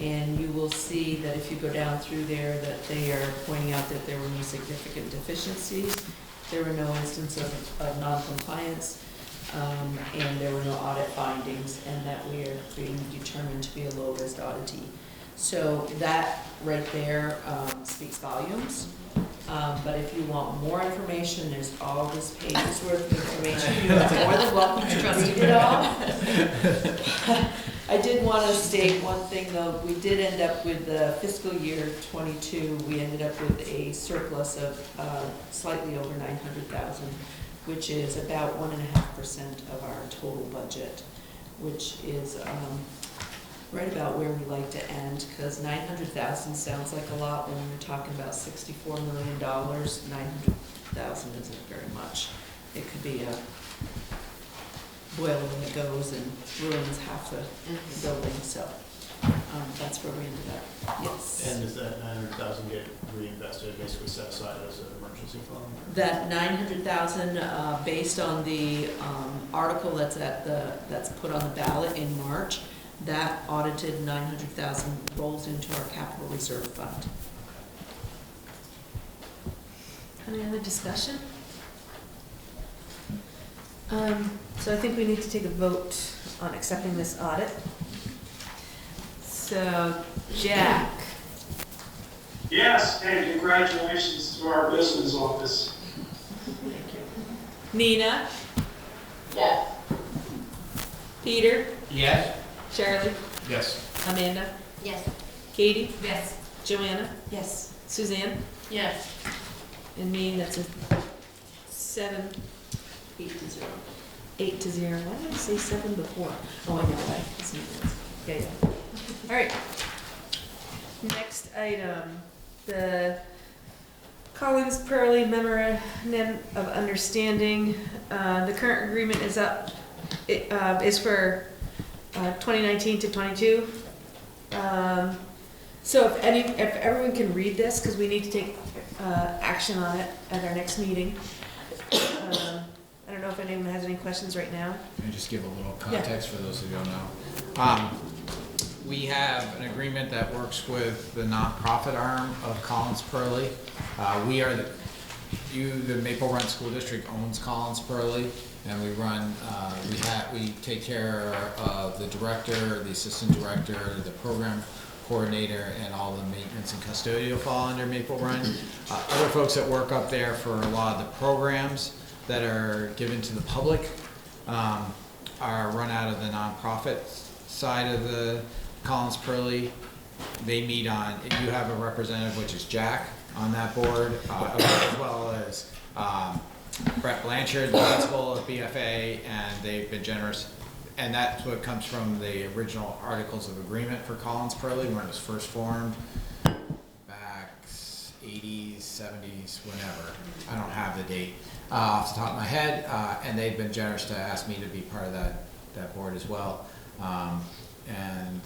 And you will see that if you go down through there, that they are pointing out that there were no significant deficiencies, there were no instances of non-compliance, and there were no audit findings, and that we are being determined to be a low-risk auditee. So that right there speaks volumes. But if you want more information, there's all this pages worth of information. You are more than welcome to read it all. I did want to state one thing though. We did end up with the fiscal year '22. We ended up with a surplus of slightly over 900,000, which is about 1.5% of our total budget, which is right about where we like to end, because 900,000 sounds like a lot when we're talking about $64 million. 900,000 isn't very much. It could be a boiler that goes and ruins half the building, so that's where we ended up. Yes. And does that 900,000 get reinvested, basically set aside as an emergency fund? That 900,000, based on the article that's put on the ballot in March, that audited 900,000 rolls into our capital reserve fund. Any other discussion? So I think we need to take a vote on accepting this audit. So, Jack. Yes, and congratulations to our business office. Thank you. Nina? Yes. Peter? Yes? Shirley? Yes. Amanda? Yes. Katie? Yes. Joanna? Yes. Suzanne? Yes. And me, that's a 7, 8 to 0. 8 to 0. Why did I say 7 before? Oh, I know why. Yeah, yeah. All right. Next item, the Collins Pearlie Memorandum of Understanding. The current agreement is up. It is for 2019 to 22. So if everyone can read this, because we need to take action on it at our next meeting. I don't know if anyone has any questions right now. Can I just give a little context for those who don't know? We have an agreement that works with the nonprofit arm of Collins Pearlie. We are the Maple Run School District owns Collins Pearlie, and we run. We take care of the director, the assistant director, the program coordinator, and all the maintenance and custodial fall under Maple Run. Other folks that work up there for a lot of the programs that are given to the public are run out of the nonprofit side of the Collins Pearlie. They meet on, you have a representative, which is Jack, on that board, as well as Brett Blanchard, the principal of BFA, and they've been generous. And that's what comes from the original Articles of Agreement for Collins Pearlie when it was first formed back 80s, 70s, whenever. I don't have the date off the top of my head, and they've been generous to ask me to be part of that board as well. And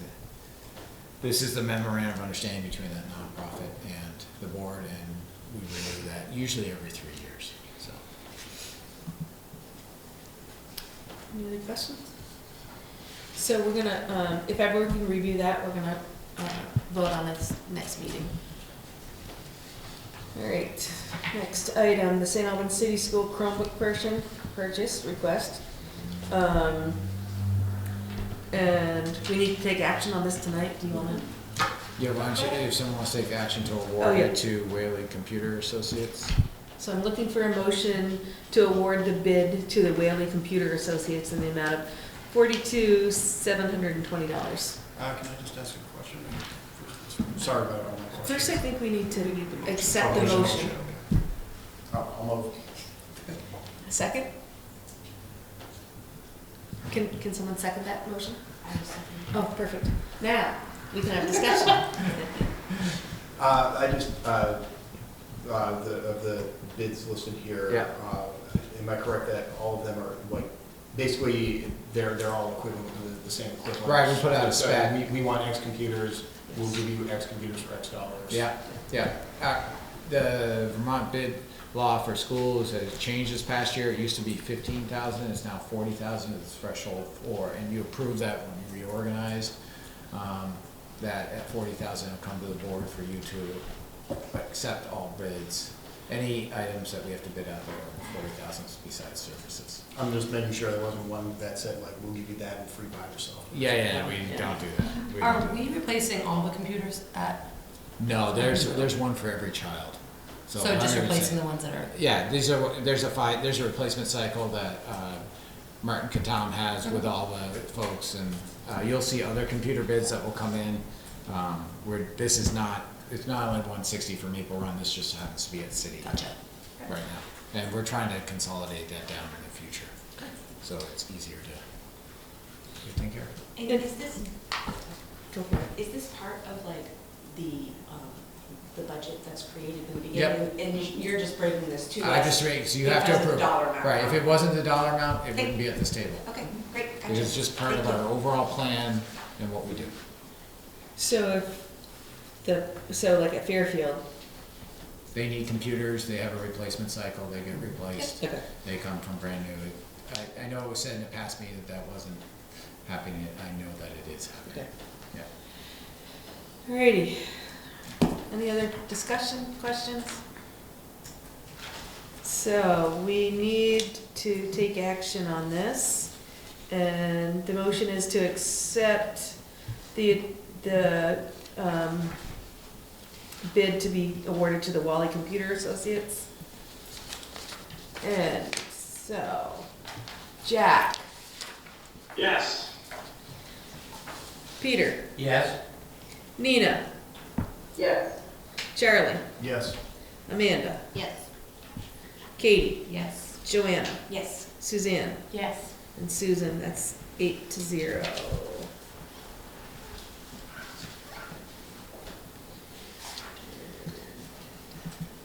this is the memorandum of understanding between that nonprofit and the board, and we renew that usually every 3 years. So. Any other questions? So we're gonna, if everyone can review that, we're gonna vote on this next meeting. All right, next item, the St. Albans City School Chromebook purchase request. And we need to take action on this tonight. Do you wanna? Yeah, why don't you, if someone wants to take action to award it to Whaley Computer Associates. So I'm looking for a motion to award the bid to the Whaley Computer Associates in the amount of $42,720. Can I just ask a question? Sorry about all my questions. First, I think we need to accept the motion. I'll move. A second? Can someone second that motion? Oh, perfect. Now, we can have discussion. I just, of the bids listed here. Yeah. Am I correct that all of them are like, basically, they're all equivalent, the same equivalent? Right, we put out a So spec. We want X computers, we'll give you X computers for X dollars. Yeah, yeah. The Vermont bid law for schools has changed this past year. It used to be 15,000, it's now 40,000 is the threshold for, and you approved that when you reorganized. That at 40,000 will come to the board for you to accept all bids. Any items that we have to bid out there are 40,000 besides services. I'm just making sure there wasn't one that said like, we'll give you that and free by yourself. Yeah, we don't do that. We don't Are do that. we replacing all the computers at? No, there's one for every child. So just replacing the ones that are? Yeah, there's a replacement cycle that Martin Katam has with all the folks, and you'll see other computer bids that will come in. Where it's not only 160 for Maple Run. This just happens to be at City right now, and we're trying to consolidate that down in the future, so it's easier to take care of. And is this, is this part of like the budget that's created in the beginning? Yep. And you're just bringing this to us? I just rate, so you have to because of the approve. dollar amount. Right, if it wasn't the dollar amount, it wouldn't be at this table. Okay, great. It's just part of our overall plan and what we do. So so like at Fairfield, They need computers, they have a replacement cycle, they get replaced. Okay. They come from brand new. I know it was said in the past meeting that wasn't happening, I know that it is happening. Okay. Yeah. alrighty. Any other discussion, questions? So we need to take action on this, and the motion is to accept the bid to be awarded to the Wally Computer Associates. And so, Jack, Yes. Peter, Yes? Nina, Yes. Charlie, Yes. Amanda, Yes. Katie, Yes. Joanna, Yes. Suzanne, Yes. and Susan. That's 8-0.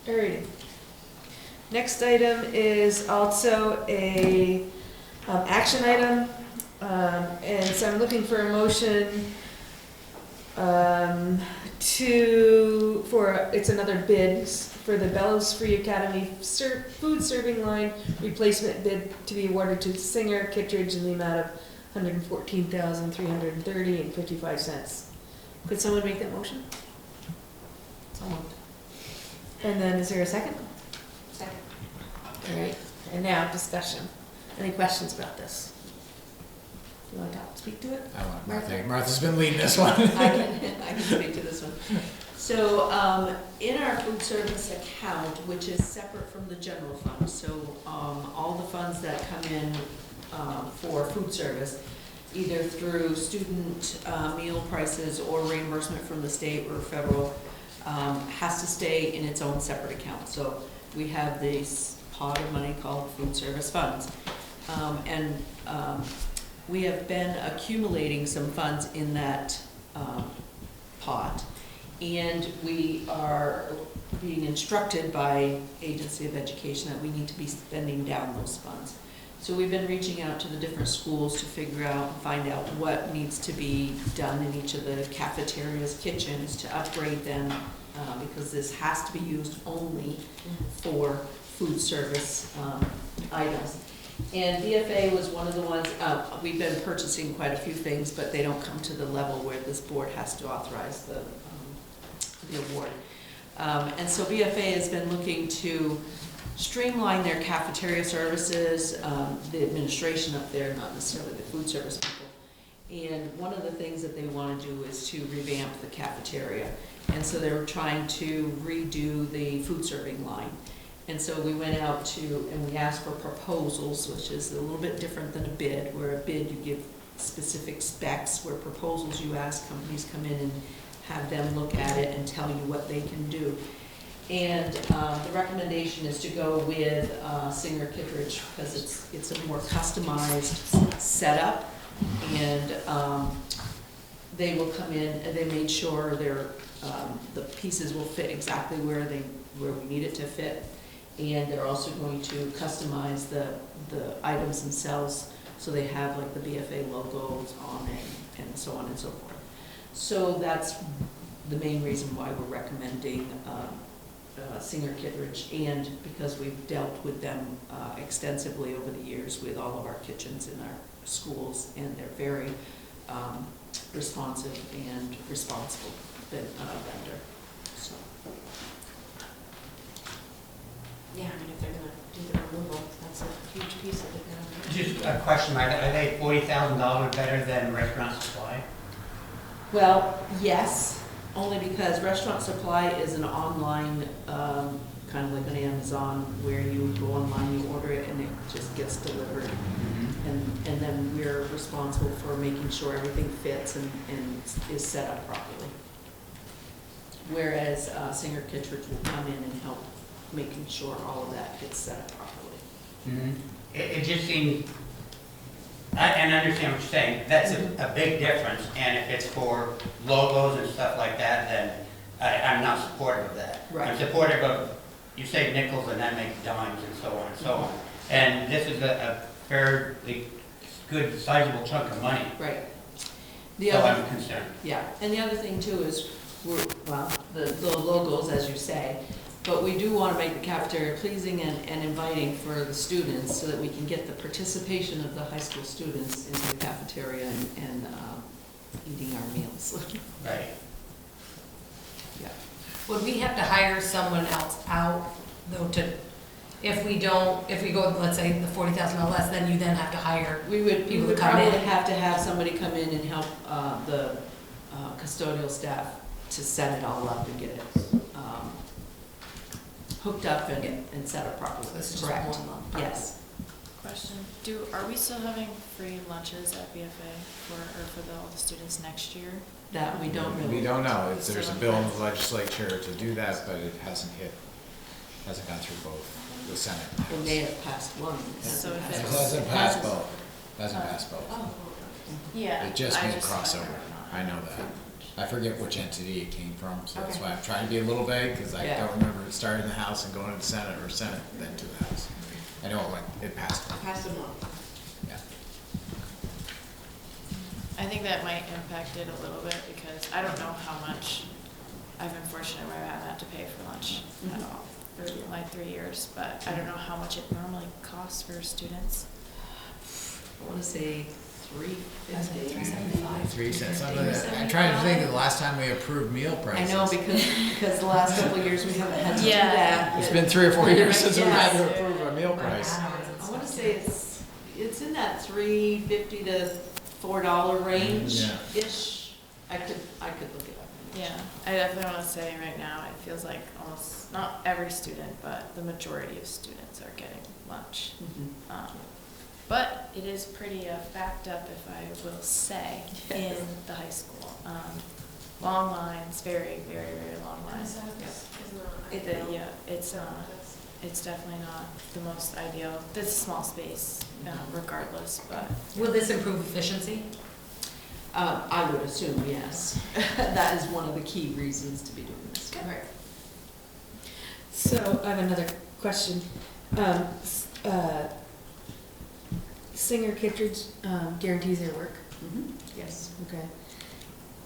Alrighty. Next item is also a action item, and so I'm looking for a motion it's another bid for the Bellows Free Academy food serving line replacement bid to be awarded to Singer Kittredge in the amount of $114,330.55. Could someone make that motion? Someone. And then is there a second? Second. All right, and now discussion. Any questions about this? You want to speak to it? I want Martha. Martha's been leading this one. I can speak to this one. So, in our food service account, which is separate from the general fund, so, all the funds that come in, for food service, either through student, meal prices or reimbursement from the state or federal, has to stay in its own separate account. So we have this pot of money called food service funds. We have been accumulating some funds in that pot. And we are being instructed by Agency of Education that we need to be spending down those funds. So we've been reaching out to the different schools to figure out and find out what needs to be done in each of the cafeterias, kitchens, to upgrade them, because this has to be used only for food service items. And BFA was one of the ones, we've been purchasing quite a few things, but they don't come to the level where this board has to authorize the award. And so BFA has been looking to streamline their cafeteria services, the administration up there, not necessarily the food service people. And one of the things that they want to do is to revamp the cafeteria. And so they were trying to redo the food serving line. And so we went out and we asked for proposals, which is a little bit different than a bid, where a bid you give specific specs, where proposals you ask companies come in and have them look at it and tell you what they can do. And the recommendation is to go with Singer Kittredge because it's a more customized setup, and they will come in and they made sure the pieces will fit exactly where we need it to fit. And they're also going to customize the items themselves, so they have like the BFA logos on it and so on and so forth. So that's the main reason why we're recommending Singer Kittredge, and because we've dealt with them extensively over the years with all of our kitchens in our schools, and they're very responsive and responsible vendor. So. Yeah, I mean, if they're gonna do the removal, that's a huge piece of it. Just a question, are they $40,000 better than Restaurant Supply? Well, yes, only because Restaurant Supply is an online, kind of like an Amazon, where you go online, you order it, and it just gets delivered. And then we're responsible for making sure everything fits and is set up properly. Whereas Singer Kittredge will come in and help making sure all of that gets set up properly. It just seems, and I understand what you're saying, that's a big difference, and if it's for logos and stuff like that, then I'm not supportive of that. Right. I'm supportive of, you say nickels and that makes dimes and so on and so on. And this is a fairly good sizable chunk of money. Right. So I'm concerned. Yeah, and the other thing too is, the logos, as you say, but we do want to make the cafeteria pleasing and inviting for the students, so that we can get the participation of the high school students into the cafeteria and eating our meals. Right. Yeah. Would we have to hire someone else out, though, if we go, let's say, the $40,000 less, then you then have to hire people to come in? Probably have to have somebody come in and help the custodial staff to set it all up and get it hooked up and set up properly. So this is just Correct. 1 month. Yes. Question, are we still having free lunches at BFA for all the students next year? That we don't really. We don't know. There's a bill in the legislature to do that, but it hasn't gone through both the Senate. It may have passed one. So if It it's- hasn't passed both. Hasn't passed both. Yeah. It just made crossover. I know that. I forget which entity it came from, so that's why I'm trying to be a little vague, because I don't remember it started in the House and going to the Senate, or Senate, then to the House. I know it passed. Pass them on. Yeah. I think that might impact it a little bit, because I don't know how much, I've been fortunate where I haven't had to pay for lunch at all for like 3 years, but I don't know how much it normally costs for students. I want to say $3.50. 3 cents. I'm trying to think of the last time we approved meal prices. I know, because the last couple of years we haven't had to do Yeah. that. It's been 3 or 4 years since we've had to approve a meal price. I want to say it's in that $3.50 to $4 range ish. I could look it up. Yeah, I definitely want to say right now, it feels like almost, not every student, but the majority of students are getting lunch. But it is pretty backed up, if I will say, in the high school. Long lines, very, very, very long lines. It's definitely not the most ideal. It's a small space, regardless, but. Will this improve efficiency? I would assume, yes. That is one of the key reasons to be doing this. Right. So I have another question. Singer Kittredge guarantees their work? Yes. Okay.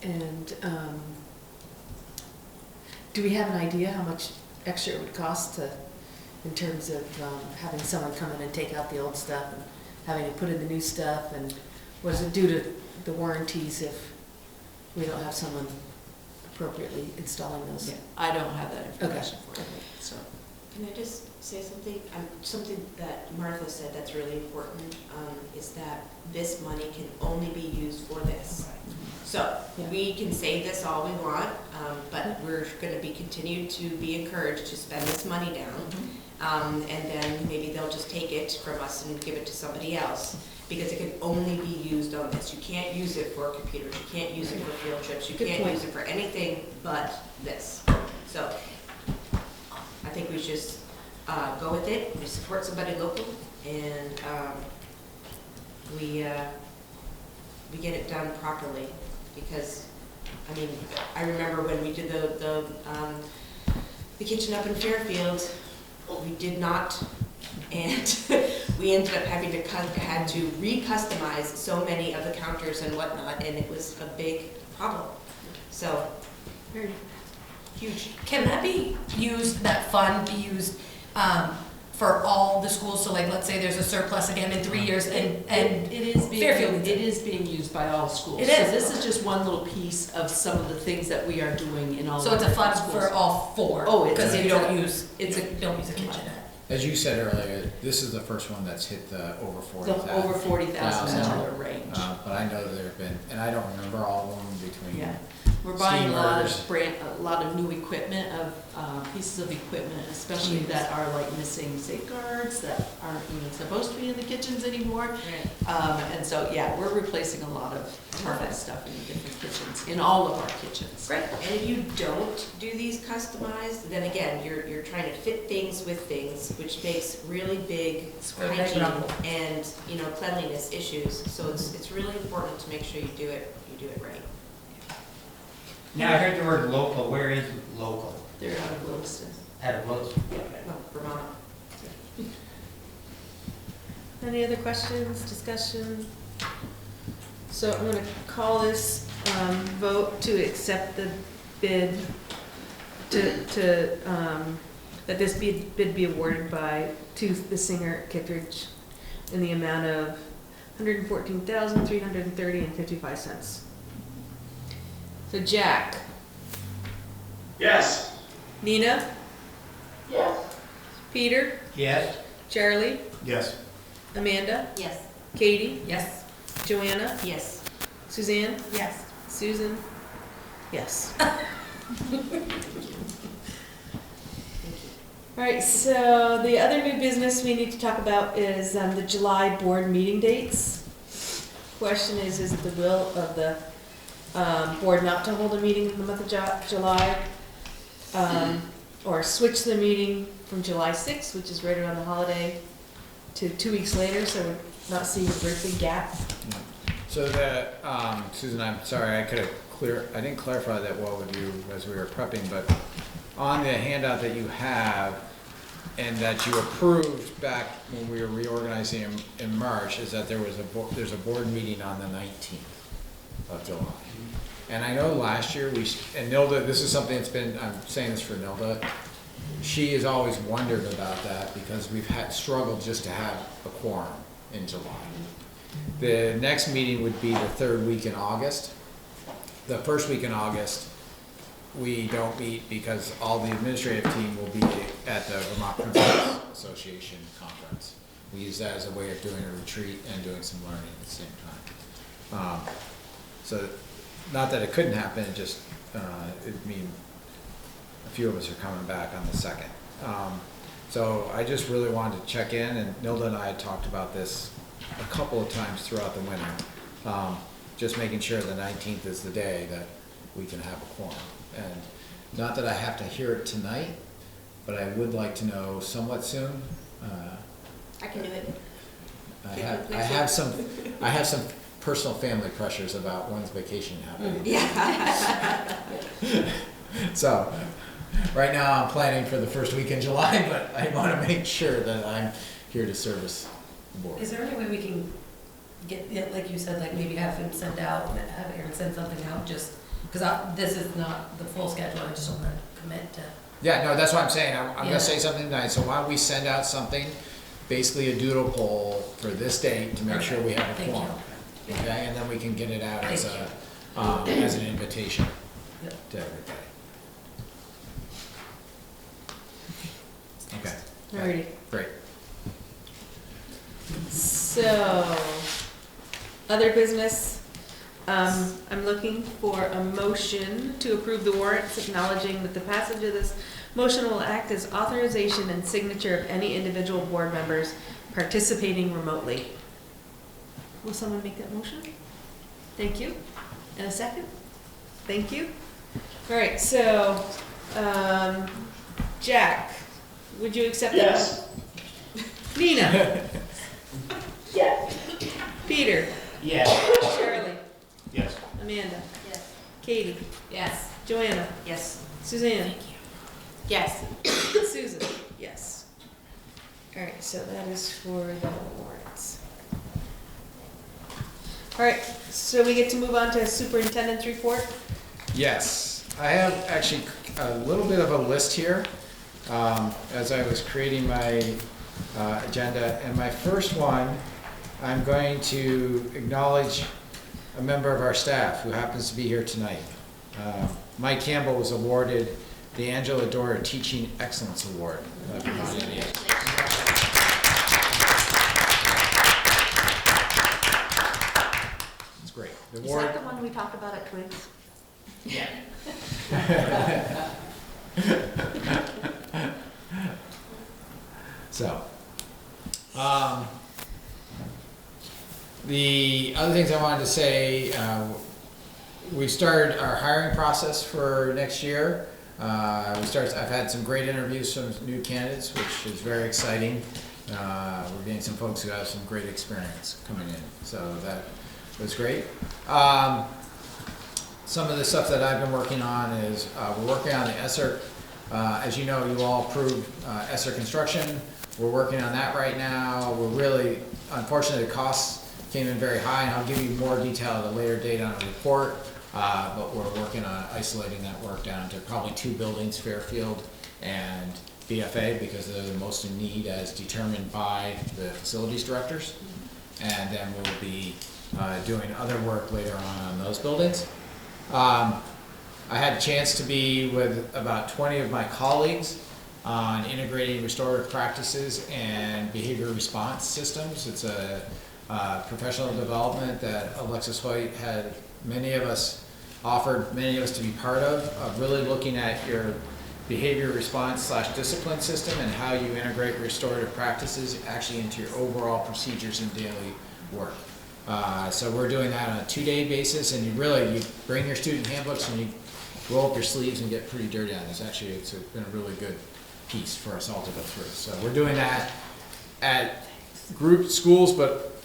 And do we have an idea how much extra it would cost in terms of having someone come in and take out the old stuff and having to put in the new stuff? And what does it do to the warranties if we don't have someone appropriately installing those? Yeah, I don't have that information Okay. for you, so. Can I just say something? Something that Martha said that's really important, is that this money can only be used for this. So we can say this all we want, but we're gonna be continued to be encouraged to spend this money down. And then maybe they'll just take it from us and give it to somebody else, because it can only be used on this. You can't use it for computers, you can't use it for field trips, you can't use it for anything but this. So I think we should just go with it, we support somebody local, and we get it done properly. because, I mean, I remember when we did the kitchen up in Fairfield, we did not, and we ended up having to had to re-customize so many of the counters and whatnot, and it was a big problem. So, very huge. Can that be used, that fund be used for all the schools? So like, let's say there's a surplus again in 3 years and It is being, Fairfield. it is being used by all schools. It is. So this is just one little piece of some of the things that we are doing in all. So of it's a our fund schools. for all 4? Oh, it's Because a- you don't use, don't use a kitchenette. As you said earlier, this is the first one that's hit the over The over $40,000 range. But I know there have been, and I don't remember all of them between. Yeah, we're buying steamers. a lot of new equipment, pieces of equipment, especially that are like missing safeguards, that aren't even supposed to be in the kitchens anymore. And so, yeah, we're replacing a lot of perfect stuff in the different kitchens, in all of our kitchens. Right, and if you don't do these customized, then again, you're trying to fit things with things, which makes really big hygiene and, you know, cleanliness issues. So it's really important to make sure you do it right. Now, I heard the word local, where is local? They're out of Williston. Out of Williston? No, Vermont. Any other questions, discussion? So I'm gonna call this, vote to accept the bid that this bid be awarded to the Singer Kittredge in the amount of $114,330.55. So Jack, Yes. Nina, Yes. Peter, Yes? Charlie, Yes. Amanda, Yes. Katie, Yes. Joanna, Yes. Suzanne, Yes. Susan, yes. All right, so the other new business we need to talk about is the July board meeting dates. Question is it the will of the board not to hold a meeting in the month of July? Or switch the meeting from July 6th, which is right around the holiday, to 2 weeks later, so we're not seeing a great big gap? So Susan, I'm sorry, I didn't clarify that well with you as we were prepping, but on the handout that you have and that you approved back when we were reorganizing in March is that there's a board meeting on the 19th of July. And I know last year and Nilda, this is something that's been, I'm saying this for Nilda, she has always wondered about that because we've struggled just to have a quorum in July. The next meeting would be the third week in August. The first week in August, we don't meet because all the administrative team will be at the Vermont Principals Association conference. We use that as a way of doing a retreat and doing some learning at the same time. So, not that it couldn't happen, it just, a few of us are coming back on the 2nd. So I just really wanted to check in, and Nilda and I had talked about this a couple of times throughout the winter. Just making sure the 19th is the day that we can have a quorum. And not that I have to hear it tonight, but I would like to know somewhat soon. I can do it. I have some personal family pressures about when's vacation happening. Yeah. So, right now I'm planning for the first week in July, but I want to make sure that I'm here to service the board. Is there any way we can get, like you said, like maybe have him send out, have Aaron send something out, just, because this is not the full schedule, I just don't want to commit to. Yeah, no, that's what I'm saying. I'm Yeah. gonna say something tonight, so why don't we send out something, basically a doodle poll for this date to make sure we have a Thank quorum. you. Okay, and then we can get it out as Thank as an invitation Yep. to everybody. Okay. Alrighty. Great. So, other business, I'm looking for a motion to approve the warrants, acknowledging that the passage of this motion will act as authorization and signature of any individual board members participating remotely. Will someone make that motion? Thank you. And a second? Thank you. All right, so, Jack, would you accept that? Yes. Nina? Yes. Peter? Yes. Charlie? Yes. Amanda? Yes. Katie, Yes. Joanna, Yes. Suzanne, Yes. Susan, yes. All right, so that is for the warrants. All right, so we get to move on to superintendent's report. Yes, I have actually a little bit of a list here as I was creating my agenda. And my first one, I'm going to acknowledge a member of our staff who happens to be here tonight. Mike Campbell was awarded the Angela Dora Teaching Excellence Award. It's great. The award. Is that the one we talked about at Twins? Yeah. So, the other things I wanted to say, we started our hiring process for next year. I've had some great interviews from new candidates, which is very exciting. We're getting some folks who have some great experience coming in, so that was great. Some of the stuff that I've been working on is we're working on the ESSER. As you know, you all approved ESSER construction. We're working on that right now. We're really, unfortunately, the costs came in very high, and I'll give you more detail at a later date on a report. But we're working on isolating that work down to probably 2 buildings, Fairfield and BFA, because they're the most in need as determined by the facilities directors. And then we'll be doing other work later on those buildings. I had a chance to be with about 20 of my colleagues on integrating restorative practices and behavior response systems. It's a professional development that Alexis Hoyt had offered many of us to be part of really looking at your behavior response / discipline system and how you integrate restorative practices actually into your overall procedures and daily work. So we're doing that on a 2-day basis, and you bring your student handbooks and you roll up your sleeves and get pretty dirty on it. It's been a really good piece for us all to go through. So we're doing that at group schools, but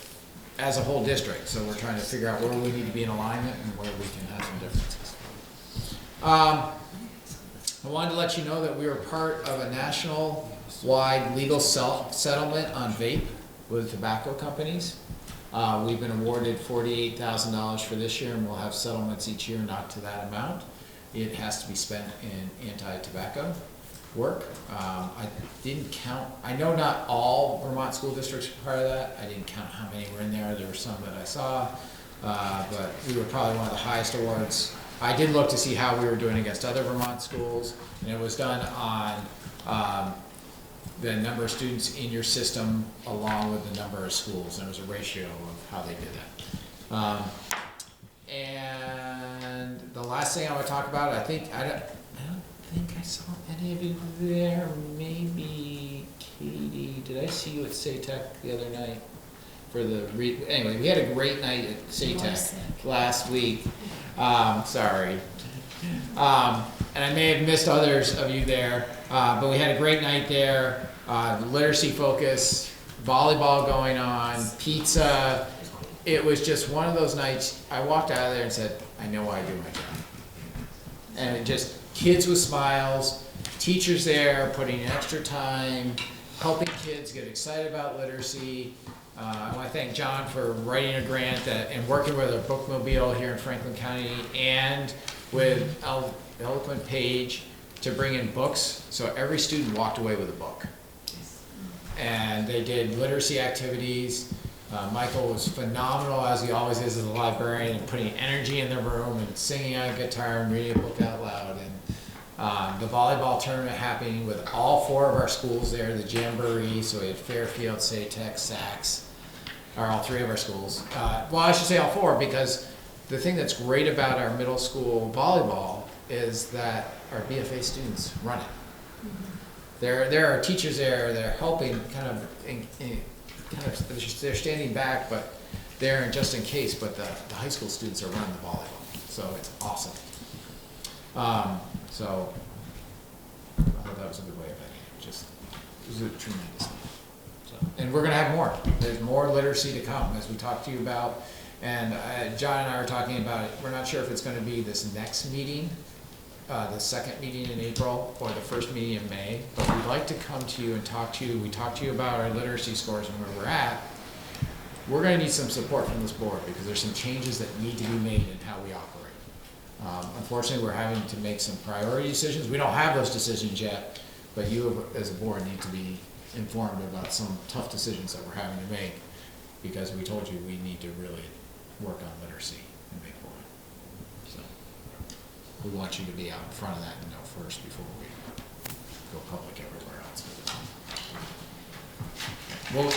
as a whole district. So we're trying to figure out where we need to be in alignment and where we can have some differences. I wanted to let you know that we were part of a national-wide legal settlement on vape with tobacco companies. We've been awarded $48,000 for this year, and we'll have settlements each year not to that amount. It has to be spent in anti-tobacco work. I didn't count, I know not all Vermont school districts are part of that. I didn't count how many were in there. There were some that I saw, but we were probably one of the highest awards. I did look to see how we were doing against other Vermont schools, and it was done on the number of students in your system along with the number of schools. There was a ratio of how they did that. And the last thing I want to talk about, I don't think I saw any of you there. Maybe Katie, did I see you at SATEC the other night? Anyway, we had a great night at SATEC last week. Sorry. And I may have missed others of you there, but we had a great night there. Literacy focus, volleyball going on, pizza. It was just one of those nights. I walked out of there and said, I know why I do my job. And it just, kids with smiles, teachers there putting in extra time, helping kids get excited about literacy. I want to thank John for writing a grant and working with a bookmobile here in Franklin County and with Eloquent Page to bring in books. So every student walked away with a book. And they did literacy activities. Michael was phenomenal, as he always is as a librarian, and putting energy in the room and singing on a guitar and reading a book out loud. And the volleyball tournament happening with all 4 of our schools there, the Jamboree, so we had Fairfield, SATEC, Saks, or all 3 of our schools. Well, I should say all 4, because the thing that's great about our middle school volleyball is that our BFA students run it. There are teachers there that are helping they're standing back, but they're just in case, but the high school students are running the volleyball. So it's awesome. So I thought that was a good way of it. It was a tremendous thing. So, and we're going to have more. There's more literacy to come, as we talked to you about And John and I were talking about it, we're not sure if it's gonna be this next meeting, the second meeting in April, or the first meeting in May, but we'd like to come to you and talk to you, we talked to you about our literacy scores and where we're at. We're gonna need some support from this board, because there's some changes that need to be made in how we operate. Unfortunately, we're having to make some priority decisions, we don't have those decisions yet, but you as a board need to be informed about some tough decisions that we're having to make, because we told you we need to really work on literacy in Maplewood. So we want you to be out in front of that and know first before we go public everywhere else.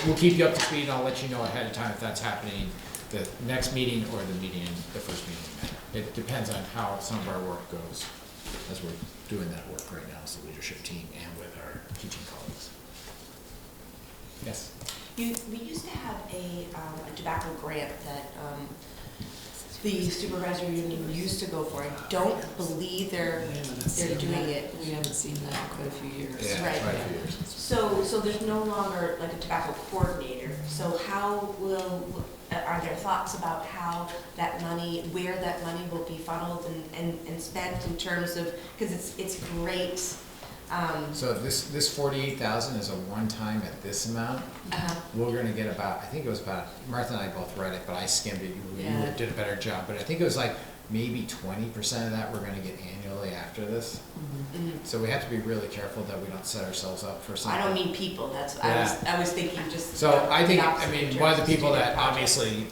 We'll keep you up to speed, and I'll let you know ahead of time if that's happening the next meeting or the first meeting in May. It depends on how some of our work goes as we're doing that work right now as a leadership team and with our teaching colleagues. Yes? We used to have a tobacco grant that the supervisory union used to go for. I don't believe they're doing it. We haven't seen that in quite a few years. Yeah, Right. quite a few years. So there's no longer like a tobacco coordinator. So how are there thoughts about how that money, where that money will be funneled and spent in terms of, because it's great. So this 48,000 is a one-time at this amount. We're gonna get about, I think it was about, Martha and I both read it, but I skimmed it, you did a better job, but I think it was like maybe 20% of that we're gonna get annually after this. So we have to be really careful that we don't set ourselves up for something. I don't mean people, that's, I was thinking just. So I think, I the mean, one of the people student that project. obviously,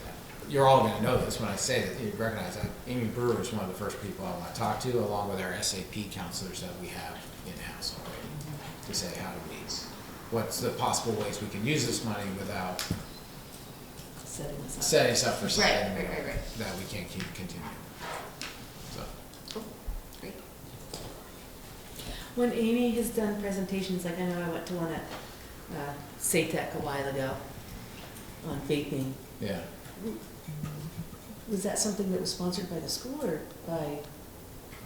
you're all gonna know this when I say that, you recognize that, Amy Brewer is one of the first people I wanna talk to, along with our SAP counselors that we have in-house already, to say how do we, what's the possible ways we can use this money without setting us up for something that we can't keep continuing. So. Great. When Amy has done presentations, like I know I went to one at SATEC a while ago on vaping. Yeah. Was that something that was sponsored by the school or by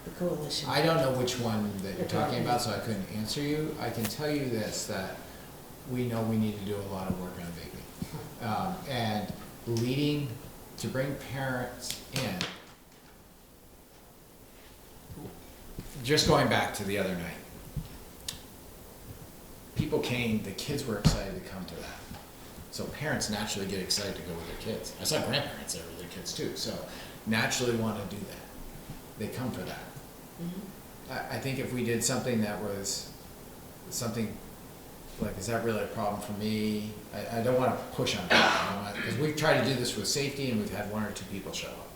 the coalition? I don't know which one that you're talking about, so I couldn't answer you. I can tell you this, that we know we need to do a lot of work on vaping. And leading, to bring parents in, just going back to the other night, people came, the kids were excited to come to that. So parents naturally get excited to go with their kids. I saw grandparents there with their kids too, so naturally want to do that. They come for that. I think if we did something that was something like, is that really a problem for me? I don't want to push on that, because we've tried to do this with safety and we've had one or two people show up.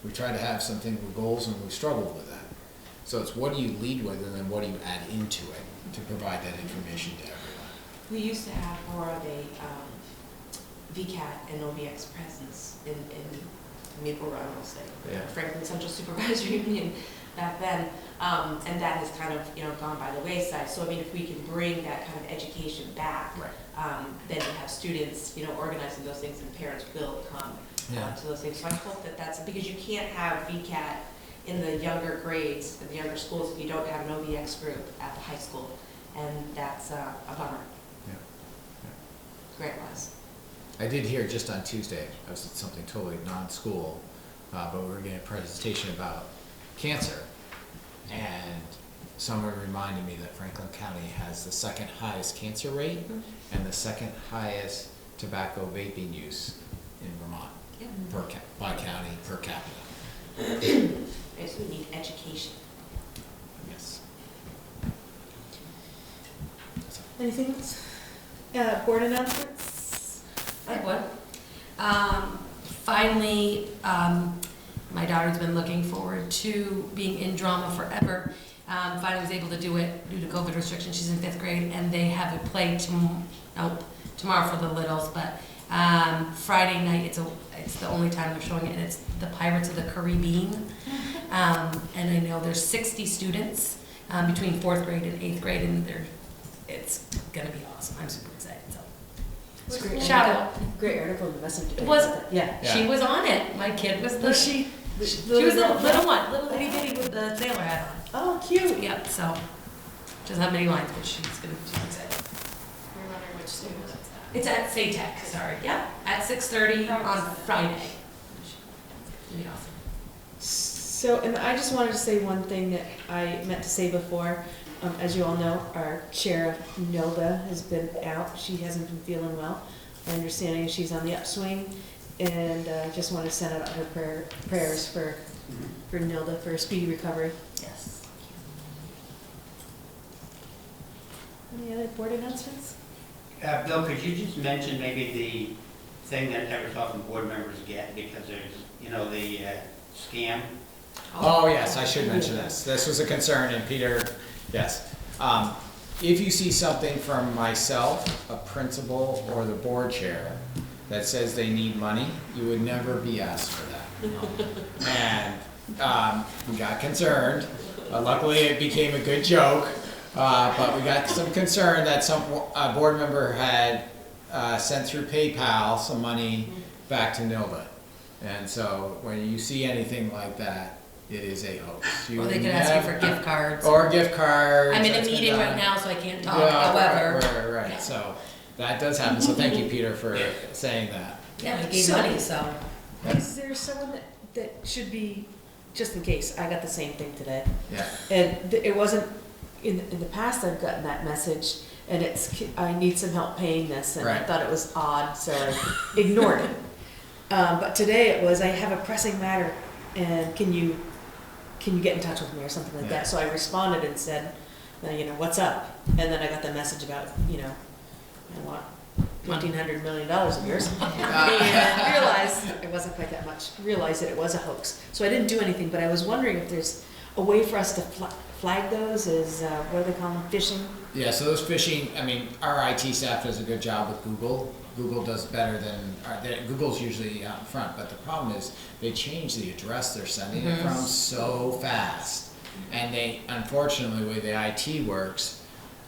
We tried to have something with goals and we struggled with that. So it's what do you lead with and then what do you add into it to provide that information to everyone? We used to have more of a VCAT and OBX presence in Maple Run, I'll say, Franklin Central Supervisory Union back then, and that has kind of gone by the wayside. So I mean, if we can bring that kind of education back, then you have students organizing those things, and parents will come to those things. So I hope that that's because you can't have VCAT in the younger grades, in the younger schools, if you don't have an OBX group at the high school, and that's a bummer. Grant-wise. I did hear just on Tuesday, I was at something totally non-school, but we were getting a presentation about cancer, and someone reminded me that Franklin County has the second highest cancer rate and the second highest tobacco vaping use in Vermont by county per capita. Yes, we need education. Yes. Anything else? Board announcements? I have one. Finally, my daughter's been looking forward to being in drama forever. Finally was able to do it due to COVID restrictions. She's in 5th grade, and they have a play tomorrow for the littles, but Friday night, it's the only time they're showing it, and it's the Pirates of the Caribbean. And I know there's 60 students between 4th grade and 8th grade, and it's gonna be awesome. I'm super excited. So It's great. shout out. Great article in the Messenger. It was. Yeah. She was on it. My kid was the. Was she? She was the little one, little itty bitty with the sailor hat on. Oh, cute. Yep. So doesn't have many lines, but she's excited. We're wondering which school that's at. It's at SATEC. Sorry. Yep. At 6:30 on Friday. That'd be awesome. So, and I just wanted to say one thing that I meant to say before. As you all know, our chair of NOVA has been out. She hasn't been feeling well. My understanding is she's on the upswing, and just want to send out her prayers for Nilda for a speedy recovery. Yes. Any other board announcements? Bill, could you just mention maybe the thing that every so often board members get, because there's, the scam? Oh, yes, I should mention this. This was a concern, and Peter, yes. If you see something from myself, a principal, or the board chair that says they need money, you would never be asked for that. And we got concerned. Luckily, it became a good joke, but we got some concern that some board member had sent through PayPal some money back to Nilda. And so when you see anything like that, it is a hoax. Or they could ask you for gift cards. Or gift cards. I'm in a that's been meeting done. right now, so I can't talk, Yeah, however. Right. Yeah. So that does happen. So thank you, Peter, for saying that. Yeah, we gave money, so. Is there someone that should be, just in case, I got the same thing today. Yeah. And it wasn't, in the past I've gotten that message, and I need some help paying this, and I Right. thought it was odd, so I ignored it. But today it was, I have a pressing matter, and can you get in touch with me or something like Yeah. that? So I responded and said, what's up? And then I got the message about, I want $1,500 million of yours. And realized it wasn't quite that much, realized that it was a hoax. So I didn't do anything, but I was wondering if there's a way for us to flag those as, what do they call them, phishing? Yeah, so those phishing, our IT staff does a good job with Google. Google does better than, Google's usually out in front, but the problem is they change the address they're sending it from so fast. And they, unfortunately, the way the IT works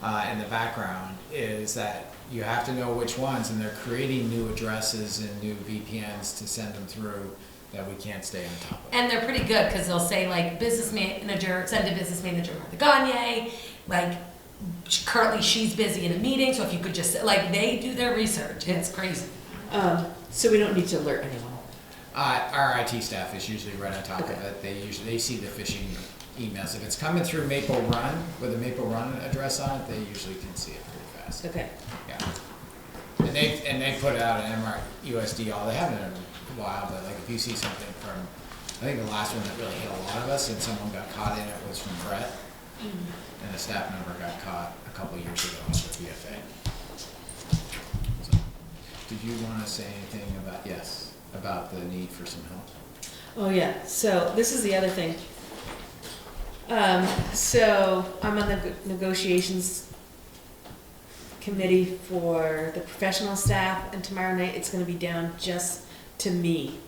in the background is that you have to know which ones, and they're creating new addresses and new VPNs to send them through that we can't stay on top of. And they're pretty good, because they'll say like business manager, send to business manager Martha Gagne, like currently she's busy in a meeting, so if you could just, they do their research, it's crazy. So we don't need to alert anyone? Our IT staff is usually right on top of it. They see the phishing emails. If it's coming through Maple Run with a Maple Run address on it, they usually can see it pretty fast. Okay. Yeah. And they put out an MRUSD. They haven't in a while, but if you see something from, I think the last one that really hit a lot of us and someone got caught in it was from Brett. And a staff member got caught a couple of years ago on the BFA. So, did you want to say anything about the need for some help? Oh, yeah, so this is the other thing. So I'm on the negotiations committee for the professional staff, and tomorrow night it's gonna be down just to me.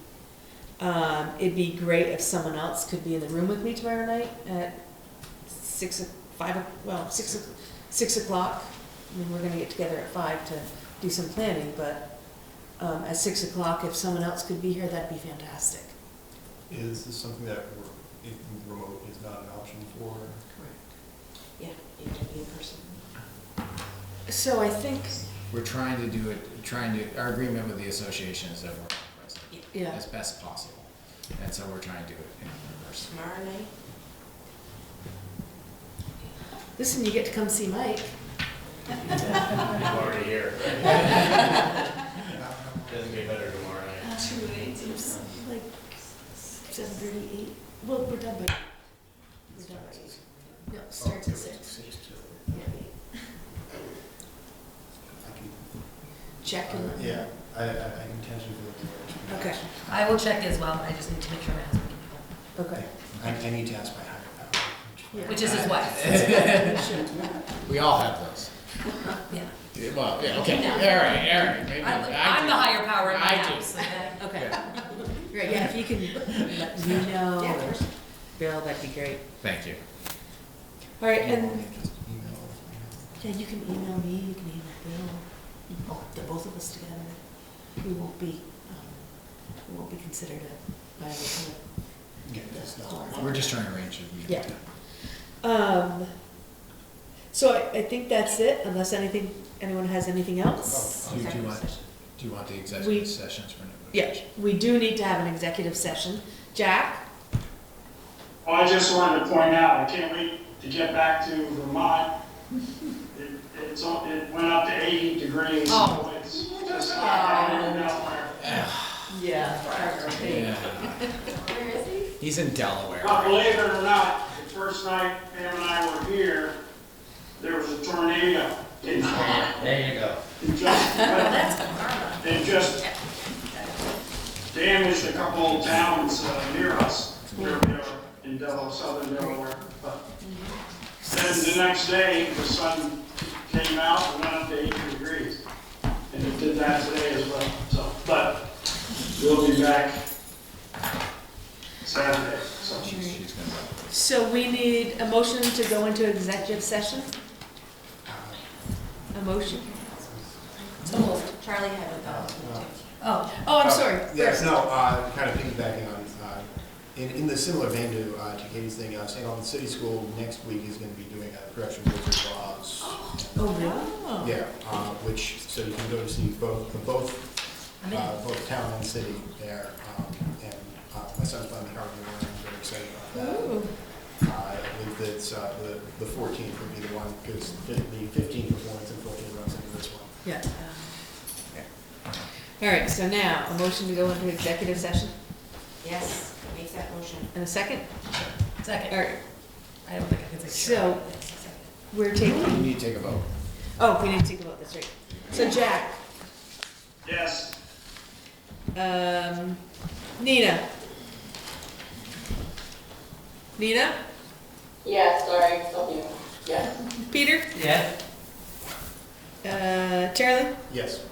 It'd be great if someone else could be in the room with me tomorrow night at 6 o'clock. We're gonna get together at 5 to do some planning, but at 6 o'clock, if someone else could be here, that'd be fantastic. Is this something that remote is not an option for? Correct. Yeah, you have to be in person. So I think. We're trying to do it, our agreement with the association is that we're present as best possible. And so we're trying to do it in person. Tomorrow night? Listen, you get to come see Mike. I'm already here. Doesn't get better tomorrow night. 2 8, like 7:38. Well, we're done by. We're done by 8. No, it starts at 6. Yeah. Check and. Yeah, I can potentially do it. Okay. I will check as well, I just need to make sure my husband can Okay. I need to ask my higher power. help, which is his wife. We all have those. Yeah. Well, yeah, okay, all right, maybe. I'm the higher power in my I do. house. Okay. Great, yeah, if you can let me know, or Bill, that'd be great. Thank you. All right, and. Yeah, you can email me, you can email Bill, the both of us together. We won't be considered a violation. We're just trying to arrange a meeting. Yeah. So I think that's it, unless anyone has anything else? Do you want the executive sessions for negotiation? Yeah, we do need to have an executive session Jack? Well, I just wanted to point out, I can't wait to get back to Vermont. It went up to 80 degrees. Oh. It's just not down there. Yeah. Where is he? He's in Delaware. But believe it or not, the first night Pam and I were here, there was a tornado in Vermont. There you go. It just damaged a couple of towns near us, where we are in southern Delaware. But then the next day, the sun came out and went up to 80 degrees. And it did that today as well. So, but we'll be back Saturday. So. So we need a motion to go into executive session? A motion? So moved. Charlie had a thought. Oh, I'm sorry. Yes, no, kind of piggybacking on, in the similar vein to Katie's thing, St. Albans City School next week is going to be doing a production of Wizard of Oz. Oh, really? Yeah, which, so you can go to see both town and city there. And my son's playing the Harvey Warren, I'm very excited about that. Ooh. I believe that it's, the 14th would be the one, because the 15th performance and 14th runs into this one. Yeah. All right, so now, a motion to go into executive session, Yes, make that motion. and a second? Second. All right, I don't think I can say. so, we're You taking, need to take a vote. oh, we need to take a vote, that's right. So Jack, Yes. Nina? Nina? Yeah, sorry, still here. Yeah. Peter? Yeah. Charlie? Yes.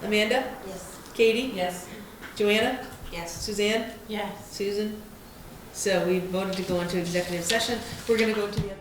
Amanda? Yes. Katie? Yes. Joanna? Yes. Suzanne? Yes. Susan? So we voted to go into executive session. We're gonna go into the other.